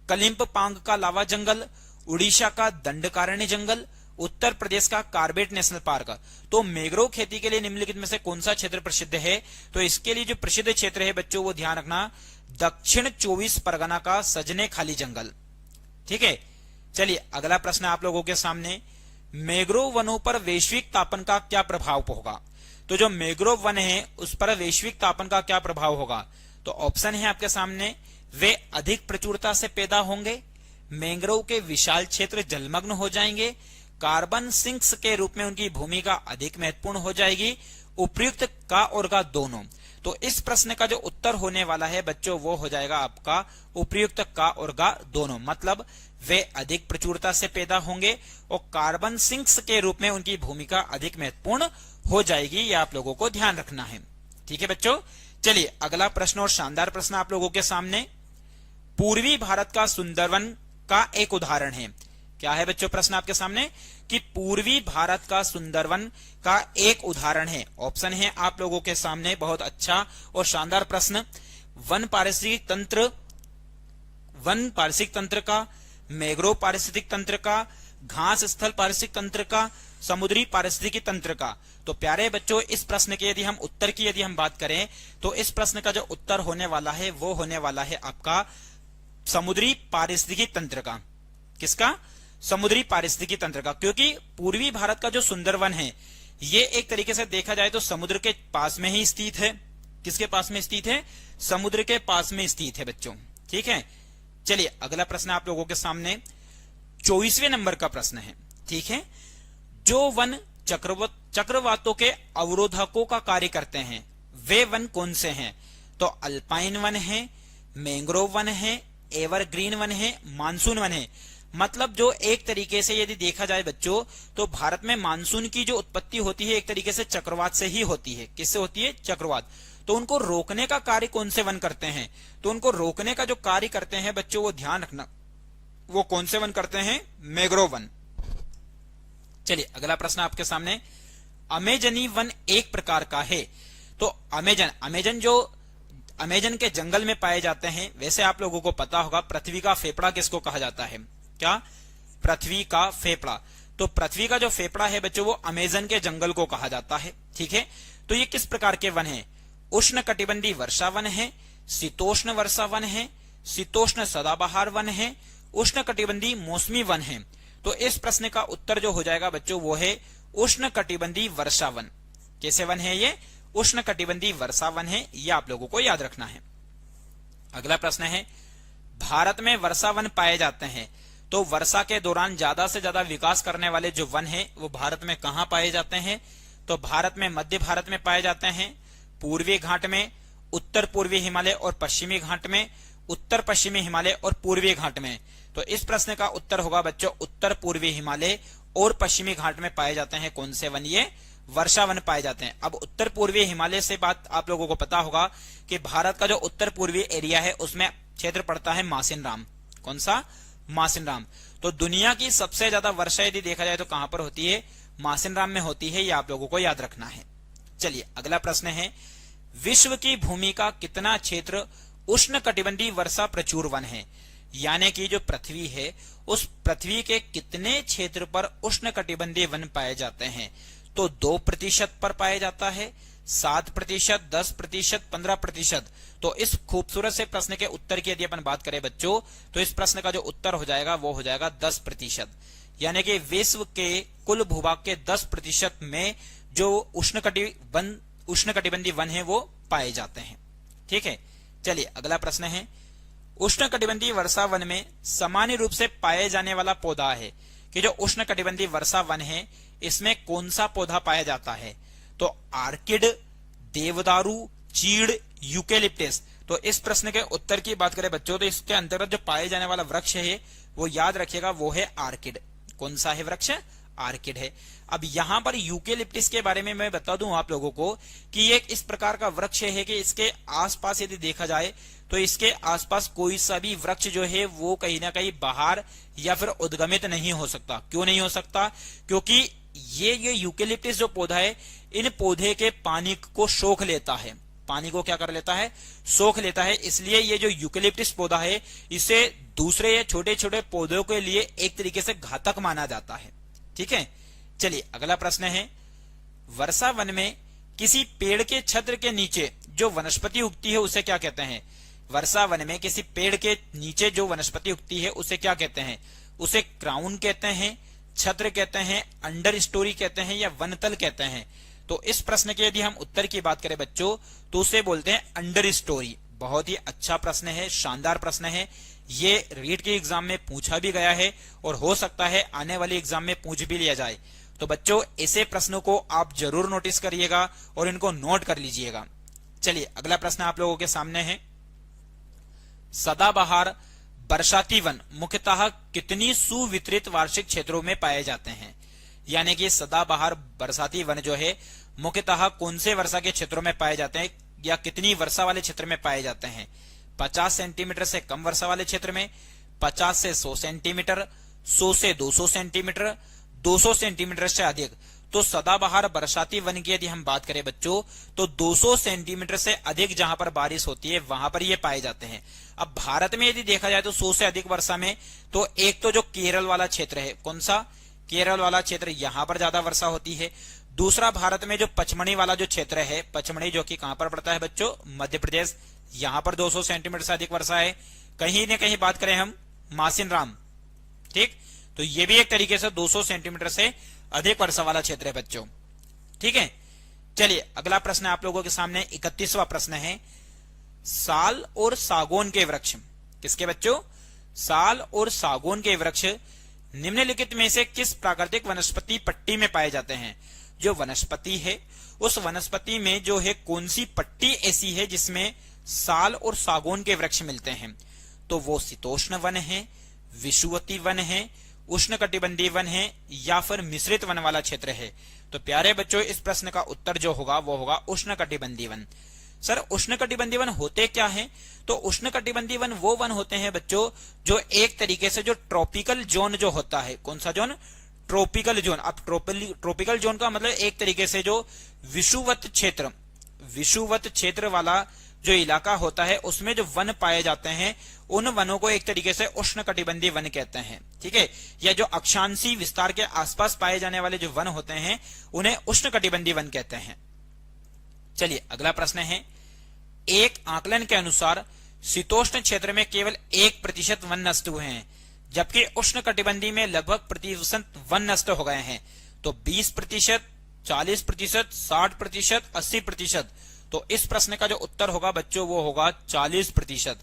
कलिंपपांग का लावा जंगल, उड़ीसा का दंडकारण्य जंगल, उत्तर प्रदेश का कार्बेट नेशनल पार्क। तो मैंग्रोव खेती के लिए निम्नलिखित में से कौन सा क्षेत्र प्रसिद्ध है? तो इसके लिए जो प्रसिद्ध क्षेत्र है बच्चों वो ध्यान रखना, दक्षिण 24 परगना का सजने खाली जंगल। ठीक है। चलिए अगला प्रश्न आप लोगों के सामने, मैंग्रोव वनों पर वैश्विक तापन का क्या प्रभाव होगा? तो जो मैंग्रोव वन है उस पर वैश्विक तापन का क्या प्रभाव होगा? तो ऑप्शन है आपके सामने, वे अधिक प्रचुरता से पैदा होंगे, मैंग्रोव के विशाल क्षेत्र जलमग्न हो जाएंगे, कार्बन सिंक्स के रूप में उनकी भूमिका अधिक महत्वपूर्ण हो जाएगी, उपयुक्त का और का दोनों। तो इस प्रश्न का जो उत्तर होने वाला है बच्चों वो हो जाएगा आपका उपयुक्त का और का दोनों। मतलब वे अधिक प्रचुरता से पैदा होंगे और कार्बन सिंक्स के रूप में उनकी भूमिका अधिक महत्वपूर्ण हो जाएगी, ये आप लोगों को ध्यान रखना है। ठीक है बच्चों। चलिए अगला प्रश्न और शानदार प्रश्न आप लोगों के सामने, पूर्वी भारत का सुंदरवन का एक उदाहरण है। क्या है बच्चों प्रश्न आपके सामने? कि पूर्वी भारत का सुंदरवन का एक उदाहरण है। ऑप्शन है आप लोगों के सामने, बहुत अच्छा और शानदार प्रश्न, वन पारिस्थितिक तंत्र का, मैंग्रोव पारिस्थितिक तंत्र का, घास स्थल पारिस्थितिक तंत्र का, समुद्री पारिस्थितिकी तंत्र का। तो प्यारे बच्चों इस प्रश्न के यदि हम उत्तर की यदि हम बात करें तो इस प्रश्न का जो उत्तर होने वाला है वो होने वाला है आपका समुद्री पारिस्थितिकी तंत्र का। किसका? समुद्री पारिस्थितिकी तंत्र का। क्योंकि पूर्वी भारत का जो सुंदरवन है ये एक तरीके से देखा जाए तो समुद्र के पास में ही स्थित है। किसके पास में स्थित है? समुद्र के पास में स्थित है बच्चों। ठीक है। चलिए अगला प्रश्न आप लोगों के सामने 24वें नंबर का प्रश्न है। ठीक है। जो वन चक्रवातों के अवरोधकों का कार्य करते हैं वे वन कौन से हैं? तो अल्पाइन वन है, मैंग्रोव वन है, एवरग्रीन वन है, मानसून वन है। मतलब जो एक तरीके से यदि देखा जाए बच्चों तो भारत में मानसून की जो उत्पत्ति होती है एक तरीके से चक्रवात से ही होती है। किससे होती है? चक्रवात। तो उनको रोकने का कार्य कौन से वन करते हैं? तो उनको रोकने का जो कार्य करते हैं बच्चों वो ध्यान रखना, वो कौन से वन करते हैं? Mangrove one. चलिए अगला प्रश्न आपके सामने, अमेजनी वन एक प्रकार का है। तो अमेजन जो अमेजन के जंगल में पाए जाते हैं, वैसे आप लोगों को पता होगा पृथ्वी का फेफड़ा किसको कहा जाता है? क्या? पृथ्वी का फेफड़ा। तो पृथ्वी का जो फेफड़ा है बच्चों वो अमेजन के जंगल को कहा जाता है। ठीक है। तो ये किस प्रकार के वन है? उष्ण कटिबंधीय वर्षा वन है, शीतोष्ण वर्षा वन है, शीतोष्ण सदाबहार वन है, उष्ण कटिबंधीय मौसमी वन है। तो इस प्रश्न का उत्तर जो हो जाएगा बच्चों वो है उष्ण कटिबंधीय वर्षा वन। कैसे वन है ये? उष्ण कटिबंधीय वर्षा वन है, ये आप लोगों को याद रखना है। अगला प्रश्न है, भारत में वर्षा वन पाए जाते हैं तो वर्षा के दौरान ज्यादा से ज्यादा विकास करने वाले जो वन है वो भारत में कहां पाए जाते हैं? तो भारत में मध्य भारत में पाए जाते हैं, पूर्वी घाट में, उत्तर पूर्वी हिमालय और पश्चिमी घाट में, उत्तर पश्चिमी हिमालय और पूर्वी घाट में। तो इस प्रश्न का उत्तर होगा बच्चों उत्तर पूर्वी हिमालय और पश्चिमी घाट में पाए जाते हैं कौन से वन? ये वर्षा वन पाए जाते हैं। अब उत्तर पूर्वी हिमालय से बात आप लोगों को पता होगा कि भारत का जो उत्तर पूर्वी एरिया है उसमें क्षेत्र पड़ता है मासिनराम। कौन सा? मासिनराम। तो दुनिया की सबसे ज्यादा वर्षा यदि देखा जाए तो कहां पर होती है? मासिनराम में होती है, ये आप लोगों को याद रखना है। चलिए अगला प्रश्न है, विश्व की भूमि का कितना क्षेत्र उष्ण कटिबंधीय वर्षा प्रचुर वन है? यानी कि जो पृथ्वी है उस पृथ्वी के कितने क्षेत्र पर उष्ण कटिबंधीय वन पाए जाते हैं? तो 2% पर पाया जाता है, 7%, 10%, 15%। तो इस खूबसूरत से प्रश्न के उत्तर की यदि अपन बात करें बच्चों तो इस प्रश्न का जो उत्तर हो जाएगा वो हो जाएगा 10%। यानी कि विश्व के कुल भूभाग के 10% में जो उष्णकटिबंधीय वन है वो पाए जाते हैं। ठीक है, चलिए अगला प्रश्न है, उष्णकटिबंधीय वर्षा वन में सामान्य रूप से पाए जाने वाला पौधा है कि जो उष्णकटिबंधीय वर्षा वन है इसमें कौन सा पौधा पाया जाता है? तो आर्किड, देवदारू, चीड़, यूकेलिप्टस। तो इस प्रश्न के उत्तर की बात करें बच्चों तो इसके अंतर्गत जो पाए जाने वाला वृक्ष है वो याद रखिएगा वो है आर्किड। कौन सा है वृक्ष? आर्किड है। अब यहां पर यूकेलिप्टस के बारे में मैं बता दूं आप लोगों को कि ये एक इस प्रकार का वृक्ष है कि इसके आसपास यदि देखा जाए तो इसके आसपास कोई सा भी वृक्ष जो है वो कहीं ना कहीं बाहर या फिर उद्गमित नहीं हो सकता। क्यों नहीं हो सकता? क्योंकि ये यूकेलिप्टस जो पौधा है इन पौधे के पानी को सोख लेता है। पानी को क्या कर लेता है? सोख लेता है। इसलिए ये जो यूकेलिप्टस पौधा है इसे दूसरे या छोटे छोटे पौधों के लिए एक तरीके से घातक माना जाता है। ठीक है, चलिए अगला प्रश्न है, वर्षा वन में किसी पेड़ के छत्र के नीचे जो वनस्पति उगती है उसे क्या कहते हैं? वर्षा वन में किसी पेड़ के नीचे जो वनस्पति उगती है उसे क्या कहते हैं? उसे क्राउन कहते हैं, छत्र कहते हैं, अंडर स्टोरी कहते हैं या वनतल कहते हैं? तो इस प्रश्न के यदि हम उत्तर की बात करें बच्चों तो उसे बोलते हैं अंडर स्टोरी। बहुत ही अच्छा प्रश्न है, शानदार प्रश्न है। ये रीट के एग्जाम में पूछा भी गया है और हो सकता है आने वाले एग्जाम में पूछ भी लिया जाए। तो बच्चों ऐसे प्रश्नों को आप जरूर नोटिस करिएगा और इनको नोट कर लीजिएगा। चलिए अगला प्रश्न आप लोगों के सामने है, सदाबहार बरसाती वन मुख्यतः कितनी सुवितरित वार्षिक क्षेत्रों में पाए जाते हैं? यानी कि सदाबहार बरसाती वन जो है मुख्यतः कौन से वर्षा के क्षेत्रों में पाए जाते हैं या कितनी वर्षा वाले क्षेत्र में पाए जाते हैं? 50 सेंटीमीटर से कम वर्षा वाले क्षेत्र में, 50 से 100 सेंटीमीटर, 100 से 200 सेंटीमीटर, 200 सेंटीमीटर से अधिक। तो सदाबहार बरसाती वन की यदि हम बात करें बच्चों तो 200 सेंटीमीटर से अधिक जहां पर बारिश होती है वहां पर ये पाए जाते हैं। अब भारत में यदि देखा जाए तो 100 से अधिक वर्षा में तो एक तो जो केरल वाला क्षेत्र है, कौन सा? केरल वाला क्षेत्र, यहां पर ज्यादा वर्षा होती है। दूसरा भारत में जो पचमढ़ी वाला जो क्षेत्र है, पचमढ़ी जो कि कहां पर पड़ता है बच्चों? मध्य प्रदेश, यहां पर 200 सेंटीमीटर से अधिक वर्षा है। कहीं न कहीं बात करें हम मासिन राम, ठीक, तो ये भी एक तरीके से 200 सेंटीमीटर से अधिक वर्षा वाला क्षेत्र है बच्चों। ठीक है, चलिए अगला प्रश्न आप लोगों के सामने 31वां प्रश्न है, साल और सागौन के वृक्ष, किसके बच्चों? साल और सागौन के वृक्ष निम्नलिखित में से किस प्राकृतिक वनस्पति पट्टी में पाए जाते हैं? जो वनस्पति है उस वनस्पति में जो है कौन सी पट्टी ऐसी है जिसमें साल और सागौन के वृक्ष मिलते हैं? तो वो शीतोष्ण वन है, विषुवती वन है, उष्णकटिबंधीय वन है या फिर मिश्रित वन वाला क्षेत्र है? तो प्यारे बच्चों इस प्रश्न का उत्तर जो होगा वो होगा उष्णकटिबंधीय वन। सर उष्णकटिबंधीय वन होते क्या हैं? तो उष्णकटिबंधीय वन वो वन होते हैं बच्चों जो एक तरीके से जो ट्रॉपिकल जोन जो होता है, कौन सा जोन? Tropical zone. अब ट्रॉपिकल जोन का मतलब एक तरीके से जो विषुवत क्षेत्र वाला जो इलाका होता है उसमें जो वन पाए जाते हैं उन वनों को एक तरीके से उष्णकटिबंधीय वन कहते हैं। ठीक है, या जो अक्षांशीय विस्तार के आसपास पाए जाने वाले जो वन होते हैं उन्हें उष्णकटिबंधीय वन कहते हैं। चलिए अगला प्रश्न है, एक आकलन के अनुसार शीतोष्ण क्षेत्र में केवल 1% वन नष्ट हुए हैं जबकि उष्णकटिबंधीय में लगभग 1% वन नष्ट हो गए हैं। तो 20%, 40%, 60%, 80%। तो इस प्रश्न का जो उत्तर होगा बच्चों वो होगा 40%।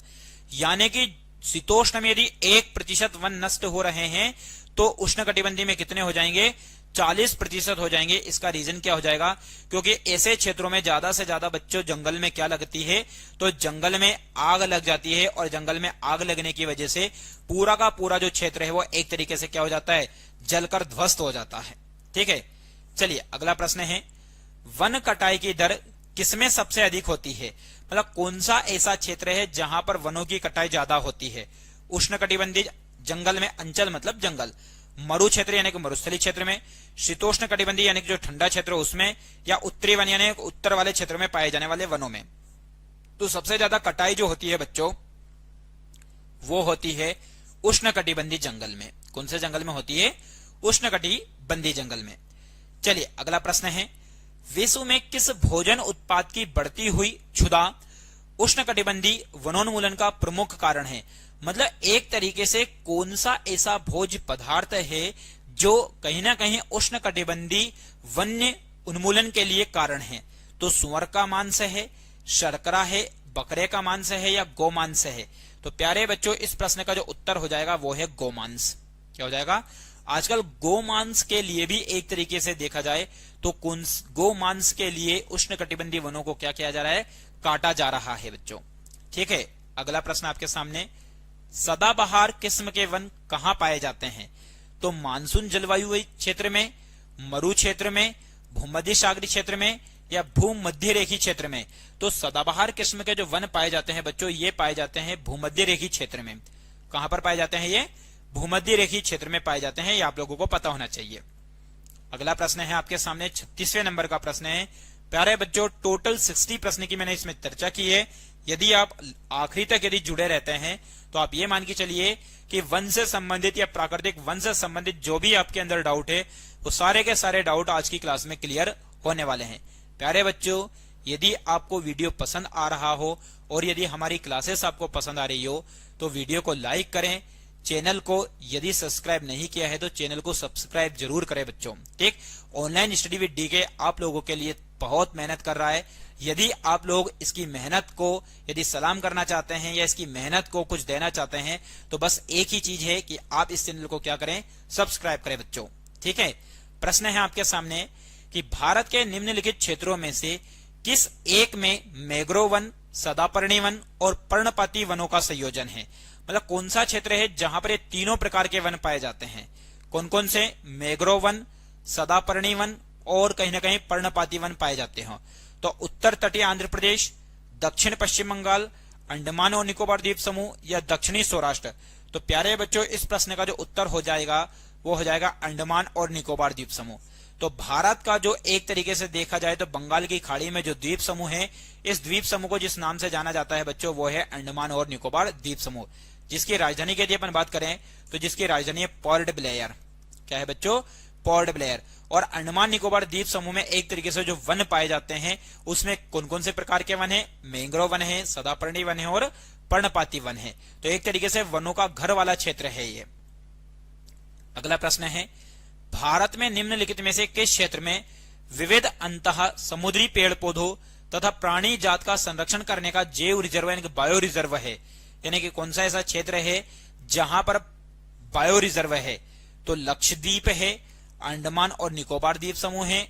यानी कि शीतोष्ण में यदि 1% वन नष्ट हो रहे हैं तो उष्णकटिबंधीय में कितने हो जाएंगे? 40% हो जाएंगे। इसका रीजन क्या हो जाएगा? क्योंकि ऐसे क्षेत्रों में ज्यादा से ज्यादा बच्चों जंगल में क्या लगती है? तो जंगल में आग लग जाती है और जंगल में आग लगने की वजह से पूरा का पूरा जो क्षेत्र है वो एक तरीके से क्या हो जाता है? जलकर ध्वस्त हो जाता है। ठीक है, चलिए अगला प्रश्न है, वन कटाई की दर किसमें सबसे अधिक होती है? मतलब कौन सा ऐसा क्षेत्र है जहां पर वनों की कटाई ज्यादा होती है? उष्णकटिबंधीय जंगल में, अंचल मतलब जंगल, मरु क्षेत्र यानी कि मरुस्थली क्षेत्र में, शीतोष्ण कटिबंधीय यानी कि जो ठंडा क्षेत्र उसमें, या उत्तरी वन यानी उत्तर वाले क्षेत्र में पाए जाने वाले वनों में। तो सबसे ज्यादा कटाई जो होती है बच्चों वो होती है उष्णकटिबंधीय जंगल में। कौन से जंगल में होती है? उष्णकटिबंधीय जंगल में। चलिए अगला प्रश्न है, विश्व में किस भोजन उत्पाद की बढ़ती हुई क्षुधा उष्णकटिबंधीय वनोन्मूलन का प्रमुख कारण है? मतलब एक तरीके से कौन सा ऐसा भोज्य पदार्थ है जो कहीं ना कहीं उष्णकटिबंधीय वन्य उन्मूलन के लिए कारण है? तो सुअर का मांस है, शर्करा है, बकरे का मांस है या गोमांस है? तो प्यारे बच्चों इस प्रश्न का जो उत्तर हो जाएगा वो है गोमांस। क्या हो जाएगा? आजकल गोमांस के लिए भी एक तरीके से देखा जाए तो गोमांस के लिए उष्णकटिबंधीय वनों को क्या किया जा रहा है? काटा जा रहा है बच्चों। ठीक है, अगला प्रश्न आपके सामने, सदाबहार किस्म के वन कहां पाए जाते हैं? तो मानसून जलवायु क्षेत्र में, मरु क्षेत्र में, भूमध्य सागरीय क्षेत्र में या भूमध्य रेखी क्षेत्र में? तो सदाबहार किस्म के जो वन पाए जाते हैं बच्चों, ये पाए जाते हैं भूमध्य रेखी क्षेत्र में। कहां पर पाए जाते हैं? ये भूमध्य रेखी क्षेत्र में पाए जाते हैं, ये आप लोगों को पता होना चाहिए। अगला प्रश्न है आपके सामने 36वें नंबर का प्रश्न है। प्यारे बच्चों टोटल 60 प्रश्न की मैंने इसमें चर्चा की है। यदि आप आखिरी तक यदि जुड़े रहते हैं तो आप ये मान के चलिए कि वन से संबंधित या प्राकृतिक वन से संबंधित जो भी आपके अंदर डाउट है वो सारे के सारे डाउट आज की क्लास में क्लियर होने वाले हैं। प्यारे बच्चों यदि आपको वीडियो पसंद आ रहा हो और यदि हमारी क्लासेस आपको पसंद आ रही हो तो वीडियो को लाइक करें, चैनल को यदि सब्सक्राइब नहीं किया है तो चैनल को सब्सक्राइब जरूर करें बच्चों। ठीक, ऑनलाइन स्टडी विद डीके आप लोगों के लिए बहुत मेहनत कर रहा है। यदि आप लोग इसकी मेहनत को यदि सलाम करना चाहते हैं या इसकी मेहनत को कुछ देना चाहते हैं तो बस एक ही चीज है कि आप इस चैनल को क्या करें? सब्सक्राइब करें बच्चों। ठीक है, प्रश्न है आपके सामने कि भारत के निम्नलिखित क्षेत्रों में से किस एक में मैंग्रोव वन, सदापर्णी वन और पर्णपाती वनों का संयोजन है? मतलब कौन सा क्षेत्र है जहां पर ये तीनों प्रकार के वन पाए जाते हैं? कौन कौन से? मैंग्रोव वन, सदापर्णी वन और कहीं ना कहीं पर्णपाती वन पाए जाते हैं। तो उत्तर तटीय आंध्र प्रदेश, दक्षिण पश्चिम बंगाल, अंडमान और निकोबार द्वीप समूह या दक्षिणी सौराष्ट्र? तो प्यारे बच्चों इस प्रश्न का जो उत्तर हो जाएगा वो हो जाएगा अंडमान और निकोबार द्वीप समूह। तो भारत का जो एक तरीके से देखा जाए तो बंगाल की खाड़ी में जो द्वीप समूह है, इस द्वीप समूह को जिस नाम से जाना जाता है बच्चों वो है अंडमान और निकोबार द्वीप समूह, जिसकी राजधानी की यदि अपन बात करें तो जिसकी राजधानी है पोर्ट ब्लेयर। क्या है बच्चों? Port Blair. और अंडमान निकोबार द्वीप समूह में एक तरीके से जो वन पाए जाते हैं उसमें कौन कौन से प्रकार के वन है? मैंग्रोव वन है, सदापर्णी वन है और पर्णपाती वन है। तो एक तरीके से वनों का घर वाला क्षेत्र है ये। अगला प्रश्न है, भारत में निम्नलिखित में से किस क्षेत्र में विविध अंतः समुद्री पेड़ पौधों तथा प्राणी जात का संरक्षण करने का जैव रिजर्व यानी बायो रिजर्व है? यानी कि कौन सा ऐसा क्षेत्र है जहां पर बायो रिजर्व है? तो लक्षद्वीप है, अंडमान और निकोबार द्वीप समूह है,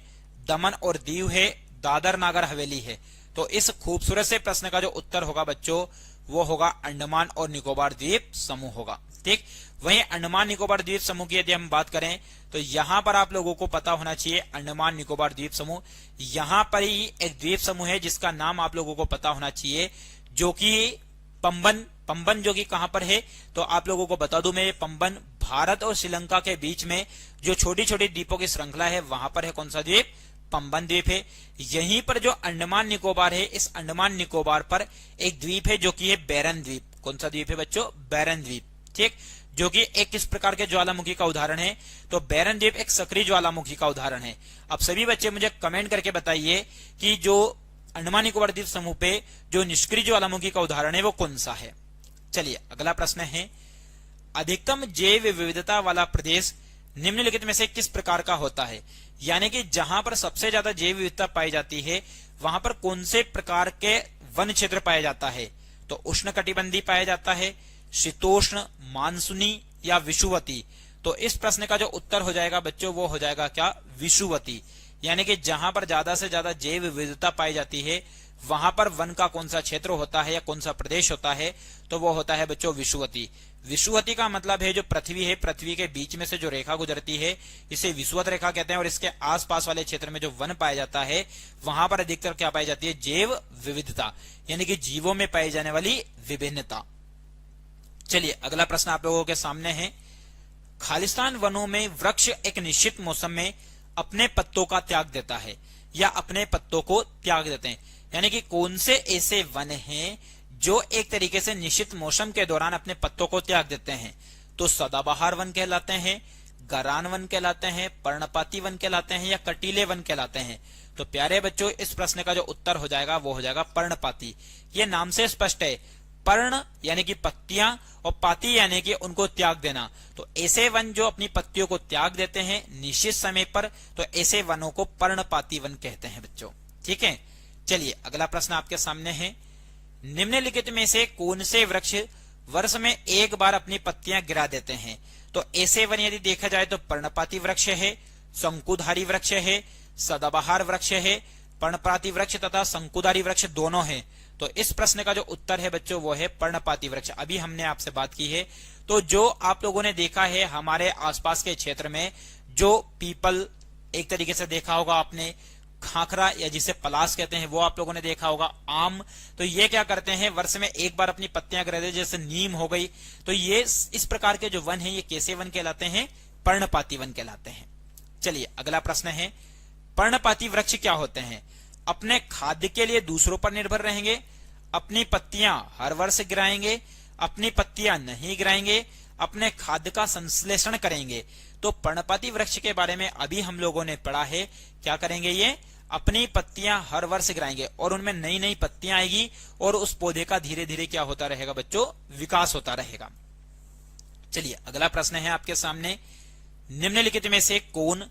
दमन और दीव है, दादर नागर हवेली है। तो इस खूबसूरत से प्रश्न का जो उत्तर होगा बच्चों वो होगा अंडमान और निकोबार द्वीप समूह होगा। ठीक, वहीं अंडमान निकोबार द्वीप समूह की यदि हम बात करें तो यहां पर आप लोगों को पता होना चाहिए अंडमान निकोबार द्वीप समूह, यहां पर ही एक द्वीप समूह है जिसका नाम आप लोगों को पता होना चाहिए जो कि पंबन। पंबन जो कि कहां पर है तो आप लोगों को बता दूं मैं, पंबन भारत और श्रीलंका के बीच में जो छोटी छोटी द्वीपों की श्रृंखला है वहां पर है कौन सा द्वीप? पंबन द्वीप है। यहीं पर जो अंडमान निकोबार है, इस अंडमान निकोबार पर एक द्वीप है जो कि है बैरन द्वीप। कौन सा द्वीप है बच्चों? बैरन द्वीप। ठीक, जो कि एक किस प्रकार के ज्वालामुखी का उदाहरण है? तो बैरन द्वीप एक सक्रिय ज्वालामुखी का उदाहरण है। अब सभी बच्चे मुझे कमेंट करके बताइए कि जो अंडमान निकोबार द्वीप समूह पे जो निष्क्रिय ज्वालामुखी का उदाहरण है वो कौन सा है? चलिए अगला प्रश्न है, अधिकतम जैव विविधता वाला प्रदेश निम्नलिखित में से किस प्रकार का होता है? यानी कि जहां पर सबसे ज्यादा जैव विविधता पाई जाती है वहां पर कौन से प्रकार के वन क्षेत्र पाया जाता है? तो उष्णकटिबंधीय पाया जाता है, शीतोष्ण, मानसूनी या विषुवती? तो इस प्रश्न का जो उत्तर हो जाएगा बच्चों वो हो जाएगा क्या? विषुवती। यानी कि जहां पर ज्यादा से ज्यादा जैव विविधता पाई जाती है वहां पर वन का कौन सा क्षेत्र होता है या कौन सा प्रदेश होता है? तो वो होता है बच्चों विषुवती। विषुवती का मतलब है जो पृथ्वी है, पृथ्वी के बीच में से जो रेखा गुजरती है इसे विषुवत रेखा कहते हैं। और इसके आसपास वाले क्षेत्र में जो वन पाया जाता है वहां पर अधिकतर क्या पाई जाती है? जैव विविधता, यानी कि जीवों में पाई जाने वाली विभिन्नता। चलिए अगला प्रश्न आप लोगों के सामने है, खालिस्तान वनों में वृक्ष एक निश्चित मौसम में अपने पत्तों का त्याग देता है या अपने पत्तों को त्याग देते हैं? यानी कि कौन से ऐसे वन हैं जो एक तरीके से निश्चित मौसम के दौरान अपने पत्तों को त्याग देते हैं? तो सदाबहार वन कहलाते हैं, गरान वन कहलाते हैं, पर्णपाती वन कहलाते हैं या कटीले वन कहलाते हैं? तो प्यारे बच्चों इस प्रश्न का जो उत्तर हो जाएगा वो हो जाएगा पर्णपाती। ये नाम से स्पष्ट है, पर्ण यानी कि पत्तियां, और पाती यानी कि उनको त्याग देना। तो ऐसे वन जो अपनी पत्तियों को त्याग देते हैं निश्चित समय पर, तो ऐसे वनों को पर्णपाती वन कहते हैं बच्चों। ठीक है, चलिए अगला प्रश्न आपके सामने है, निम्नलिखित में से कौन से वृक्ष वर्ष में एक बार अपनी पत्तियां गिरा देते हैं? तो ऐसे वन यदि देखा जाए तो पर्णपाती वृक्ष है, शंकुधारी वृक्ष है, सदाबहार वृक्ष है, पर्णपाती वृक्ष तथा शंकुधारी वृक्ष दोनों है। तो इस प्रश्न का जो उत्तर है बच्चों वो है पर्णपाती वृक्ष। अभी हमने आपसे बात की है, तो जो आप लोगों ने देखा है हमारे आसपास के क्षेत्र में जो पीपल, एक तरीके से देखा होगा आपने, खाखरा या जिसे पलास कहते हैं वो आप लोगों ने देखा होगा, आम, तो ये क्या करते हैं वर्ष में एक बार अपनी पत्तियां गिरा देते हैं, जैसे नीम हो गई। तो ये इस प्रकार के जो वन है ये कैसे वन कहलाते हैं? पर्णपाती वन कहलाते हैं। चलिए अगला प्रश्न है, पर्णपाती वृक्ष क्या होते हैं? अपने खाद्य के लिए दूसरों पर निर्भर रहेंगे, अपनी पत्तियां हर वर्ष गिराएंगे, अपनी पत्तियां नहीं गिराएंगे, अपने खाद्य का संश्लेषण करेंगे। तो पर्णपाती वृक्ष के बारे में अभी हम लोगों ने पढ़ा है, क्या करेंगे ये? अपनी पत्तियां हर वर्ष गिराएंगे और उनमें नई नई पत्तियां आएगी और उस पौधे का धीरे धीरे क्या होता रहेगा बच्चों? विकास होता रहेगा। चलिए अगला प्रश्न है आपके सामने, निम्नलिखित में से कौन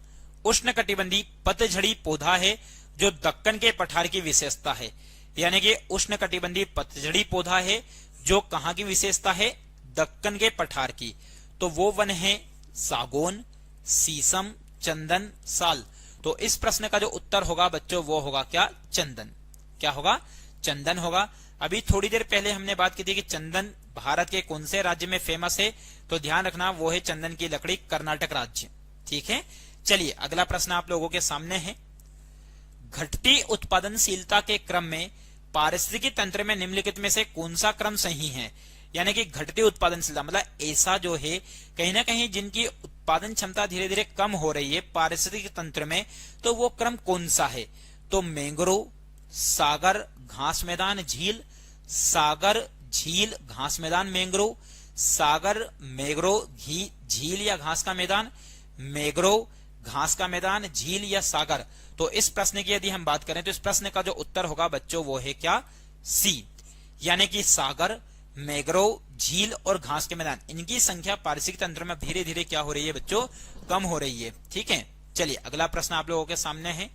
उष्णकटिबंधीय पतझड़ी पौधा है जो दक्कन के पठार की विशेषता है? यानी कि उष्णकटिबंधीय पतझड़ी पौधा है जो कहां की विशेषता है? दक्कन के पठार की। तो वो वन है सागौन, शीशम, चंदन, साल। तो इस प्रश्न का जो उत्तर होगा बच्चों वो होगा क्या? चंदन। क्या होगा? चंदन होगा। अभी थोड़ी देर पहले हमने बात की थी कि चंदन भारत के कौन से राज्य में फेमस है, तो ध्यान रखना वो है चंदन की लकड़ी कर्नाटक राज्य। ठीक है, चलिए अगला प्रश्न आप लोगों के सामने है, घटती उत्पादनशीलता के क्रम में पारिस्थितिकी तंत्र में निम्नलिखित में से कौन सा क्रम सही है? यानी कि घटती उत्पादनशीलता मतलब ऐसा जो है कहीं ना कहीं जिनकी उत्पादन क्षमता धीरे धीरे कम हो रही है पारिस्थितिकी तंत्र में, तो वो क्रम कौन सा है? तो मैंग्रोव, सागर, घास मैदान, झील, सागर, झील, घास मैदान, मैंग्रोव, सागर, मैंग्रोव, झील या घास का मैदान, मैंग्रोव, घास का मैदान, झील या सागर। तो इस प्रश्न की यदि हम बात करें तो इस प्रश्न का जो उत्तर होगा बच्चों वो है क्या? सी। यानी कि सागर, मैंग्रोव, झील और घास के मैदान, इनकी संख्या पारिस्थितिक तंत्र में धीरे धीरे क्या हो रही है बच्चों? कम हो रही है। ठीक है, चलिए अगला प्रश्न आप लोगों के सामने है,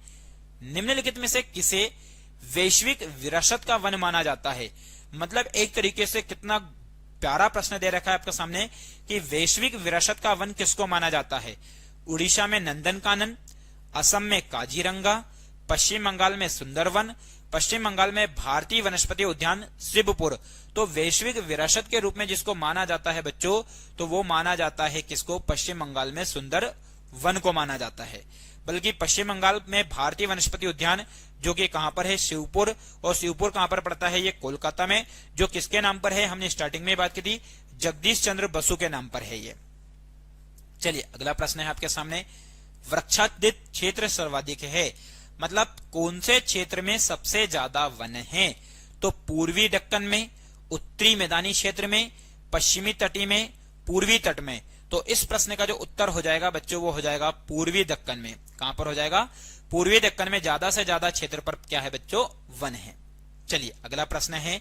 निम्नलिखित में से किसे वैश्विक विरासत का वन माना जाता है? मतलब एक तरीके से कितना प्यारा प्रश्न दे रखा है आपके सामने कि वैश्विक विरासत का वन किसको माना जाता है? उड़ीसा में नंदनकानन, असम में काजीरंगा, पश्चिम बंगाल में सुंदरवन, पश्चिम बंगाल में भारतीय वनस्पति उद्यान शिवपुर। तो वैश्विक विरासत के रूप में जिसको माना जाता है बच्चों, तो वो माना जाता है किसको? पश्चिम बंगाल में सुंदर वन को माना जाता है। बल्कि पश्चिम बंगाल में भारतीय वनस्पति उद्यान जो कि कहां पर है? शिवपुर। और शिवपुर कहां पर पड़ता है? ये कोलकाता में। जो किसके नाम पर है? हमने स्टार्टिंग में बात की थी, जगदीश चंद्र बसु के नाम पर है ये। चलिए अगला प्रश्न है आपके सामने, वृक्षाच्छादित क्षेत्र सर्वाधिक है, मतलब कौन से क्षेत्र में सबसे ज्यादा वन है? तो पूर्वी दक्कन में, उत्तरी मैदानी क्षेत्र में, पश्चिमी तटी में, पूर्वी तट में। तो इस प्रश्न का जो उत्तर हो जाएगा बच्चों वो हो जाएगा पूर्वी दक्कन में। कहां पर हो जाएगा? पूर्वी दक्कन में ज्यादा से ज्यादा क्षेत्र पर क्या है बच्चों? वन है। चलिए अगला प्रश्न है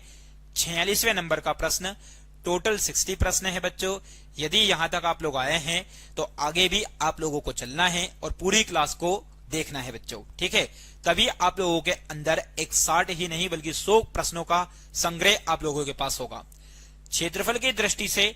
46वें नंबर का प्रश्न, टोटल 60 प्रश्न है बच्चों। यदि यहां तक आप लोग आए हैं तो आगे भी आप लोगों को चलना है और पूरी क्लास को देखना है बच्चों। ठीक है, तभी आप लोगों के अंदर 61 ही नहीं बल्कि 100 प्रश्नों का संग्रह आप लोगों के पास होगा। क्षेत्रफल की दृष्टि से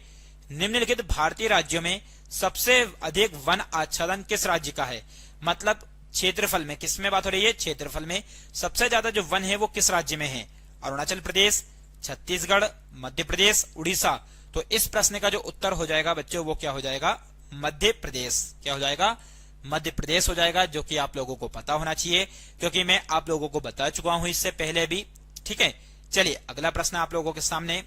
निम्नलिखित भारतीय राज्यों में सबसे अधिक वन आच्छादन किस राज्य का है? मतलब क्षेत्रफल में, किस में बात हो रही है? क्षेत्रफल में सबसे ज्यादा जो वन है वो किस राज्य में है? अरुणाचल प्रदेश, छत्तीसगढ़, मध्य प्रदेश, उड़ीसा। तो इस प्रश्न का जो उत्तर हो जाएगा बच्चों वो क्या हो जाएगा? मध्य प्रदेश। क्या हो जाएगा? मध्य प्रदेश हो जाएगा, जो कि आप लोगों को पता होना चाहिए क्योंकि मैं आप लोगों को बता चुका हूं इससे पहले भी। ठीक है, चलिए अगला प्रश्न आप लोगों के सामने,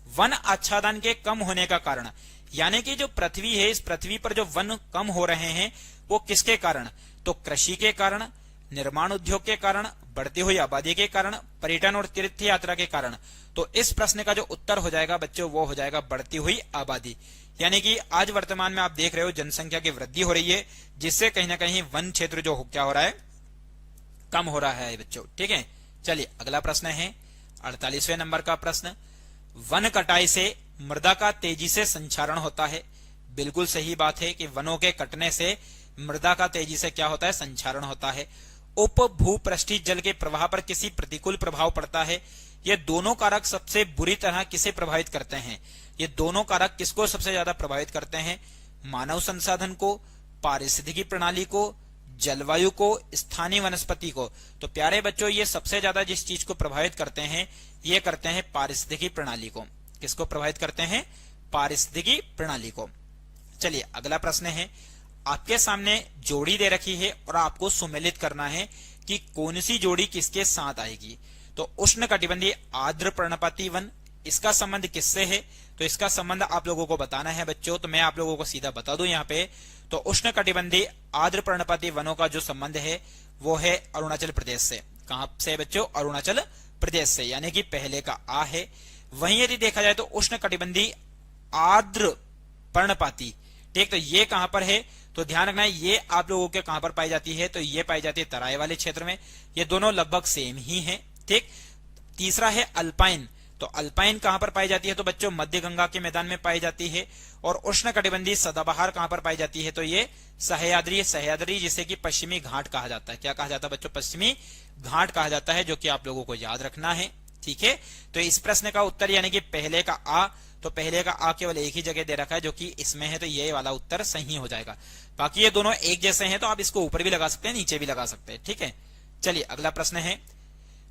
वन आच्छादन के कम होने का कारण, यानी कि जो पृथ्वी है इस पृथ्वी पर जो वन कम हो रहे हैं वो किसके कारण? तो कृषि के कारण, निर्माण उद्योग के कारण, बढ़ती हुई आबादी के कारण, पर्यटन और तीर्थ यात्रा के कारण। तो इस प्रश्न का जो उत्तर हो जाएगा बच्चों वो हो जाएगा बढ़ती हुई आबादी। यानी कि आज वर्तमान में आप देख रहे हो जनसंख्या की वृद्धि हो रही है, जिससे कहीं ना कहीं वन क्षेत्र जो क्या हो रहा है? कम हो रहा है बच्चों। ठीक है, चलिए अगला प्रश्न है 48वें नंबर का प्रश्न, वन कटाई से मृदा का तेजी से संक्षारण होता है। बिल्कुल सही बात है कि वनों के कटने से मृदा का तेजी से क्या होता है, संक्षारण होता है। उप भूपृष्ठीय जल के प्रवाह पर किसी प्रतिकूल प्रभाव पड़ता है। ये दोनों कारक सबसे बुरी तरह किसे प्रभावित करते हैं? ये दोनों कारक किसको सबसे ज्यादा प्रभावित करते हैं? मानव संसाधन को, पारिस्थितिकी प्रणाली को, जलवायु को, स्थानीय वनस्पति को। तो प्यारे बच्चों, ये सबसे ज्यादा जिस चीज को प्रभावित करते हैं ये करते हैं पारिस्थितिकी प्रणाली को। किसको प्रभावित करते हैं? पारिस्थितिकी प्रणाली को। चलिए अगला प्रश्न है, आपके सामने जोड़ी दे रखी है और आपको सुमेलित करना है कि कौन सी जोड़ी किसके साथ आएगी। तो उष्णकटिबंधीय आर्द्र पर्णपाती वन, इसका संबंध किससे है? तो इसका संबंध आप लोगों को बताना है बच्चों। तो मैं आप लोगों को सीधा बता दूं यहाँ पे, तो उष्णकटिबंधीय आर्द्र पर्णपाती वनों का जो संबंध है वो है अरुणाचल प्रदेश से। कहां से बच्चों? अरुणाचल प्रदेश से, यानी कि पहले का आ है। वहीं यदि देखा जाए तो उष्णकटिबंधीय आर्द्र पर्णपाती, ठीक, तो ये कहां पर है? तो ध्यान रखना है, ये आप लोगों के कहां पर पाई जाती है? तो ये पाई जाती है तराई वाले क्षेत्र में। ये दोनों लगभग सेम ही हैं, ठीक। तीसरा है अल्पाइन, तो अल्पाइन कहां पर पाई जाती है? तो बच्चों मध्य गंगा के मैदान में पाई जाती है। और उष्णकटिबंधीय सदाबहार कहां पर पाई जाती है? तो ये सह्याद्री, सह्याद्री जिसे कि पश्चिमी घाट कहा जाता है। क्या कहा जाता है बच्चों? पश्चिमी घाट कहा जाता है, जो कि आप लोगों को याद रखना है, ठीक है। तो इस प्रश्न का उत्तर यानी कि पहले का आ, तो पहले का आ केवल एक ही जगह दे रखा है जो कि इसमें है, तो ये वाला उत्तर सही हो जाएगा। बाकी ये दोनों एक जैसे हैं, तो आप इसको ऊपर भी लगा सकते हैं, नीचे भी लगा सकते हैं, ठीक है। चलिए अगला प्रश्न है,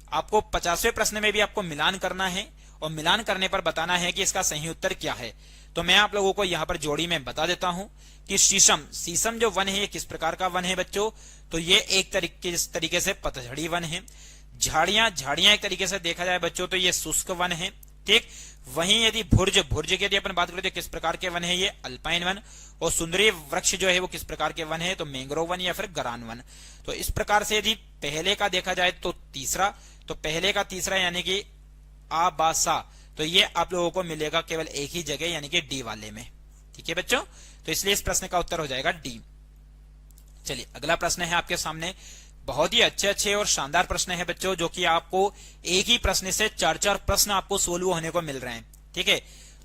आपको 50वें प्रश्न में भी आपको मिलान करना है और मिलान करने पर बताना है कि इसका सही उत्तर क्या है। तो मैं आप लोगों को यहाँ पर जोड़ी में बता देता हूं कि शीशम, शीशम जो वन है ये किस प्रकार का वन है बच्चों? तो ये एक तरीके से पतझड़ी वन है। झाड़ियां, झाड़ियां एक तरीके से देखा जाए बच्चों तो ये शुष्क वन है, ठीक। वहीं यदि भुर्ज, भुर्ज की यदि अपन बात करें तो किस प्रकार के वन है? ये अल्पाइन वन। और सुंदरी वृक्ष जो है वो किस प्रकार के वन है? तो मैंग्रोव वन या फिर गरान वन। तो इस प्रकार से यदि पहले का देखा जाए तो तीसरा, तो पहले का तीसरा यानी कि आबासा, तो ये आप लोगों को मिलेगा केवल एक ही जगह यानी कि डी वाले में, ठीक है बच्चों। तो इसलिए इस प्रश्न का उत्तर हो जाएगा डी। चलिए अगला प्रश्न है आपके सामने, बहुत ही अच्छे और शानदार प्रश्न है बच्चों, जो कि आपको एक ही प्रश्न से 4-4 प्रश्न आपको सोल्व होने को मिल रहे हैं, ठीक है।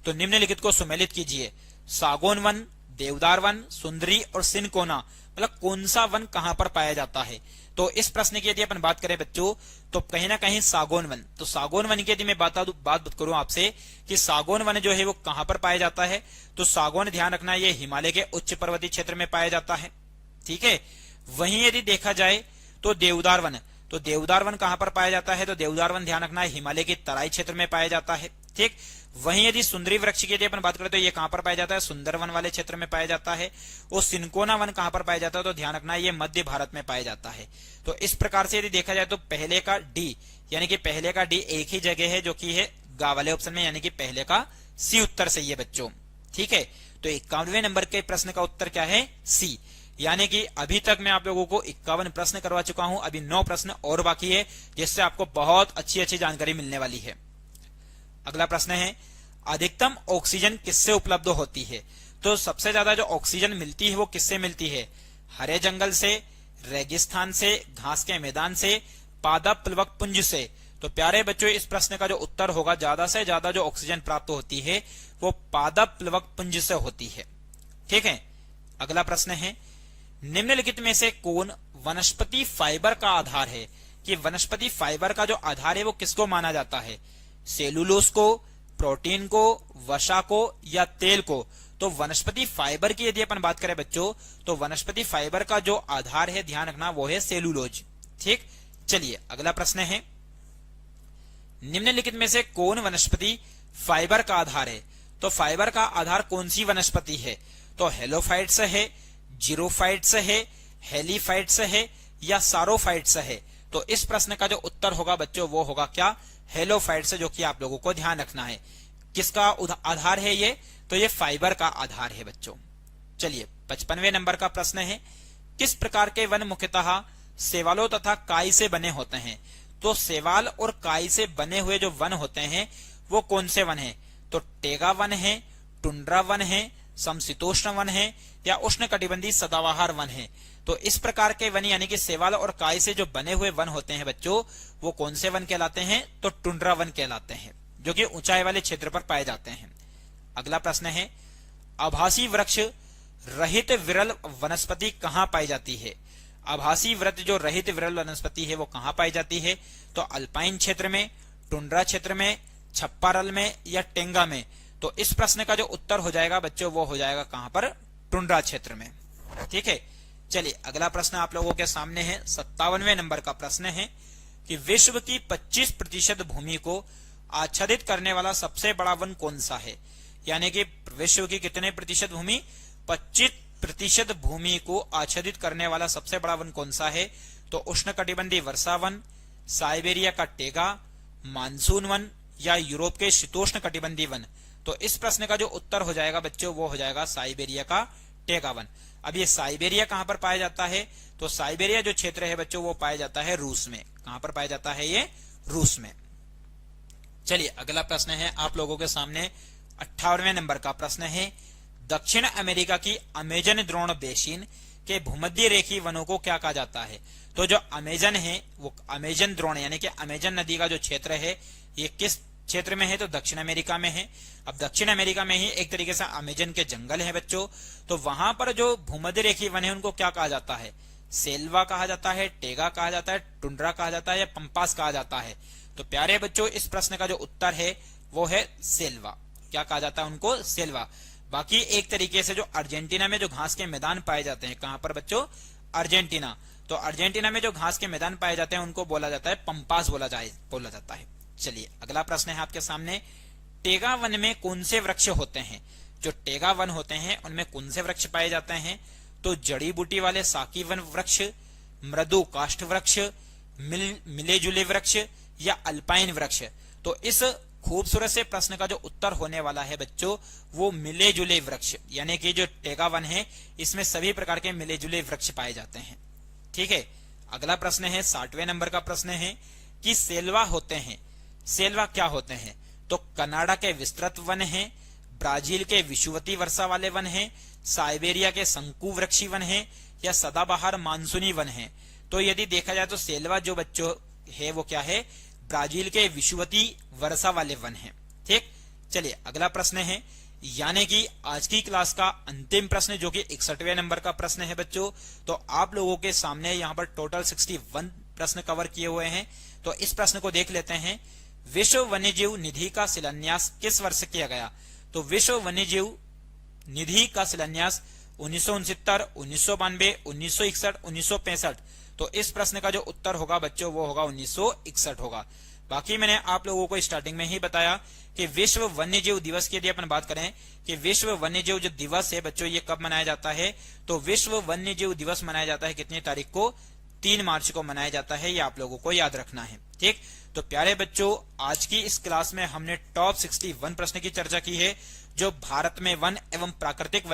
तो निम्नलिखित को सुमेलित कीजिए। सागौन वन, देवदार वन, सुंदरी और सिनकोना, मतलब कौन सा वन कहां पर पाया जाता है? तो इस प्रश्न की यदि अपन बात करें बच्चों तो कहीं ना कहीं सागौन वन। तो सागौन वन की यदि मैं बात करूं आपसे कि सागौन वन जो है वो कहां पर पाया जाता है, तो सागौन ध्यान रखना ये हिमालय के उच्च पर्वतीय क्षेत्र में पाया जाता है, ठीक है। वहीं यदि देखा जाए तो देवदार वन, तो देवदार वन कहां पर पाया जाता है? तो देवदार वन ध्यान रखना है हिमालय के तराई क्षेत्र में पाया जाता है, ठीक। वहीं यदि सुंदरी वृक्ष की यदि अपन बात करें तो ये कहां पर पाया जाता है? सुंदरवन वाले क्षेत्र में पाया जाता है। और सिनकोना वन कहां पर पाया जाता है? तो ध्यान रखना ये मध्य भारत में पाया जाता है। तो इस प्रकार से यदि देखा जाए तो पहले का डी, यानी कि पहले का डी एक ही जगह है जो कि है गा वाले ऑप्शन में, यानी कि पहले का सी उत्तर सही है बच्चों, ठीक है। तो 51वें नंबर के प्रश्न का उत्तर क्या है? सी। यानी कि अभी तक मैं आप लोगों को 51 प्रश्न करवा चुका हूं, अभी 9 प्रश्न और बाकी है, जिससे आपको बहुत अच्छी जानकारी मिलने वाली है। अगला प्रश्न है, अधिकतम ऑक्सीजन किससे उपलब्ध होती है? तो सबसे ज्यादा जो ऑक्सीजन मिलती है वो किससे मिलती है? हरे जंगल से, रेगिस्तान से, घास के मैदान से, पादप प्लवक पुंज से। तो प्यारे बच्चों इस प्रश्न का जो उत्तर होगा, ज्यादा से ज्यादा जो ऑक्सीजन प्राप्त होती है वो पादप प्लवक पुंज से होती है, ठीक है। अगला प्रश्न है, निम्नलिखित में से कौन वनस्पति फाइबर का आधार है? कि वनस्पति फाइबर का जो आधार है वो किसको माना जाता है? सेलुलोज को, प्रोटीन को, वसा को या तेल को? तो वनस्पति फाइबर की यदि अपन बात करें बच्चों तो वनस्पति फाइबर का जो आधार है ध्यान रखना वो है सेलुलोज, ठीक। चलिए अगला प्रश्न है, निम्नलिखित में से कौन वनस्पति फाइबर का आधार है? तो फाइबर का आधार कौन सी वनस्पति है? तो हेलोफाइट्स है, जीरोफाइट्स है, हेलीफाइट्स है या सारोफाइट्स है? तो इस प्रश्न का जो उत्तर होगा बच्चों वो होगा क्या? हेलोफाइट्स, जो कि आप लोगों को ध्यान रखना है। किसका आधार है ये? तो ये फाइबर का आधार है बच्चों। चलिए 55वें नंबर का प्रश्न है, किस प्रकार के वन मुख्यतः सेवालों तथा काई से बने होते हैं? तो सेवाल और काई से बने हुए जो वन होते हैं वो कौन से वन है? तो टेगा वन है, टुंड्रा वन है, समशीतोष्ण वन है या उष्णकटिबंधीय सदाबहार वन है? तो इस प्रकार के वन यानी कि सेवाल और काई से जो बने हुए वन होते हैं बच्चों वो कौन से वन कहलाते हैं? तो टुंड्रा वन कहलाते हैं, जो कि ऊंचाई वाले क्षेत्र पर पाए जाते हैं। अगला प्रश्न है, आभासी वृक्ष रहित विरल वनस्पति कहाँ पाई जाती है? आभासी वृक्ष जो रहित विरल वनस्पति है वो कहाँ पाई जाती है? तो अल्पाइन क्षेत्र में, टुंड्रा क्षेत्र में, छप्पारल में या टेंगा में? तो इस प्रश्न का जो उत्तर हो जाएगा बच्चों वो हो जाएगा कहां पर? टुंड्रा क्षेत्र में। ठीक है, चलिए अगला प्रश्न आप लोगों के सामने है। 57वें नंबर का प्रश्न है कि विश्व की 25% भूमि को आच्छादित करने वाला सबसे बड़ा वन कौन सा है? यानी कि विश्व की कितने प्रतिशत भूमि? 25% भूमि को आच्छादित करने वाला सबसे बड़ा वन कौन सा है? तो उष्णकटिबंधीय वर्षा वन, साइबेरिया का टेगा, मानसून वन या यूरोप के शीतोष्ण कटिबंधीय वन? तो इस प्रश्न का जो उत्तर हो जाएगा बच्चों वो हो जाएगा साइबेरिया का टेगा वन। अब ये साइबेरिया कहां पर पाया जाता है? तो साइबेरिया जो क्षेत्र है बच्चों वो पाया जाता है रूस में। कहां पर पाया जाता है ये? रूस में। चलिए अगला प्रश्न है आप लोगों के सामने 58वें नंबर का प्रश्न है, दक्षिण अमेरिका की अमेजन द्रोण बेसिन के भूमध्य रेखीय वनों को क्या कहा जाता है? तो जो अमेजन है वो अमेजन द्रोण यानी कि अमेजन नदी का जो क्षेत्र है ये किस क्षेत्र में है? तो दक्षिण अमेरिका में है। अब दक्षिण अमेरिका में ही एक तरीके से अमेजन के जंगल है बच्चों, तो वहां पर जो भूमध्य रेखीय वन है उनको क्या कहा जाता है? सेल्वा कहा जाता है, टेगा कहा जाता है, टुंड्रा कहा जाता है या पंपास कहा जाता है? तो प्यारे बच्चों इस प्रश्न का जो उत्तर है वो है सेल्वा। क्या कहा जाता है उनको? सेल्वा। बाकी एक तरीके से जो अर्जेंटीना में जो घास के मैदान पाए जाते हैं, कहां पर बच्चों? अर्जेंटीना। तो अर्जेंटीना में जो घास के मैदान पाए जाते हैं उनको बोला जाता है पंपास बोला जाता है। चलिए अगला प्रश्न है आपके सामने, टेगा वन में कौन से वृक्ष होते हैं? जो टेगा वन होते हैं उनमें कौन से वृक्ष पाए जाते हैं? तो जड़ी बूटी वाले साकी वन वृक्ष, मृदु काष्ठ वृक्ष, मिले जुले वृक्ष या अल्पाइन वृक्ष? तो इस खूबसूरत से प्रश्न का जो उत्तर होने वाला है बच्चों वो मिले जुले वृक्ष, यानी कि जो टेगा वन है इसमें सभी प्रकार के मिले जुले वृक्ष पाए जाते हैं। ठीक है, अगला प्रश्न है 60वें नंबर का प्रश्न है कि सेल्वा होते हैं, सेल्वा क्या होते हैं? तो कनाडा के विस्तृत वन है, ब्राजील के विषुवती वर्षा वाले वन है, साइबेरिया के शंकु वृक्षी वन है या सदाबहार मानसूनी वन है? तो यदि देखा जाए तो सेल्वा जो बच्चों है वो क्या है? ब्राजील के विषुवती वर्षा वाले वन है। ठीक, चलिए अगला प्रश्न है, यानी कि आज की क्लास का अंतिम प्रश्न जो कि 61वें नंबर का प्रश्न है बच्चों। तो आप लोगों के सामने यहाँ पर टोटल 61 प्रश्न कवर किए हुए हैं। तो इस प्रश्न को देख लेते हैं, विश्व वन्यजीव निधि का शिलान्यास किस वर्ष किया गया? तो विश्व वन्यजीव निधि का शिलान्यास 1969, 1992, 1961, 1965। तो इस प्रश्न का जो उत्तर होगा बच्चों वो होगा 1961 होगा। बाकी मैंने आप लोगों को स्टार्टिंग में ही बताया कि विश्व वन्यजीव दिवस की यदि अपन बात करें कि विश्व वन्यजीव जो दिवस है बच्चों ये कब मनाया जाता है? तो विश्व वन्यजीव दिवस मनाया जाता है कितनी तारीख को? 3 मार्च को मनाया जाता है। ये आप लोगों को याद रखना है। ठीक, तो प्यारे बच्चों आज की इस क्लास में हमने टॉप 61 प्रश्न की चर्चा की है जो भारत में वन एवं प्राकृतिक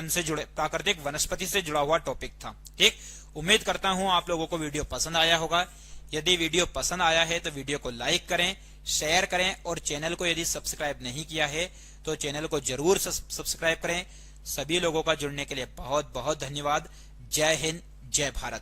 वनस्पति से जुड़ा हुआ टॉपिक था। ठीक, उम्मीद करता हूं आप लोगों को वीडियो पसंद आया होगा। यदि वीडियो पसंद आया है तो वीडियो को लाइक करें, शेयर करें और चैनल को यदि सब्सक्राइब नहीं किया है तो चैनल को जरूर सब्सक्राइब करें। सभी लोगों का जुड़ने के लिए बहुत बहुत धन्यवाद। जय हिंद, जय भारत।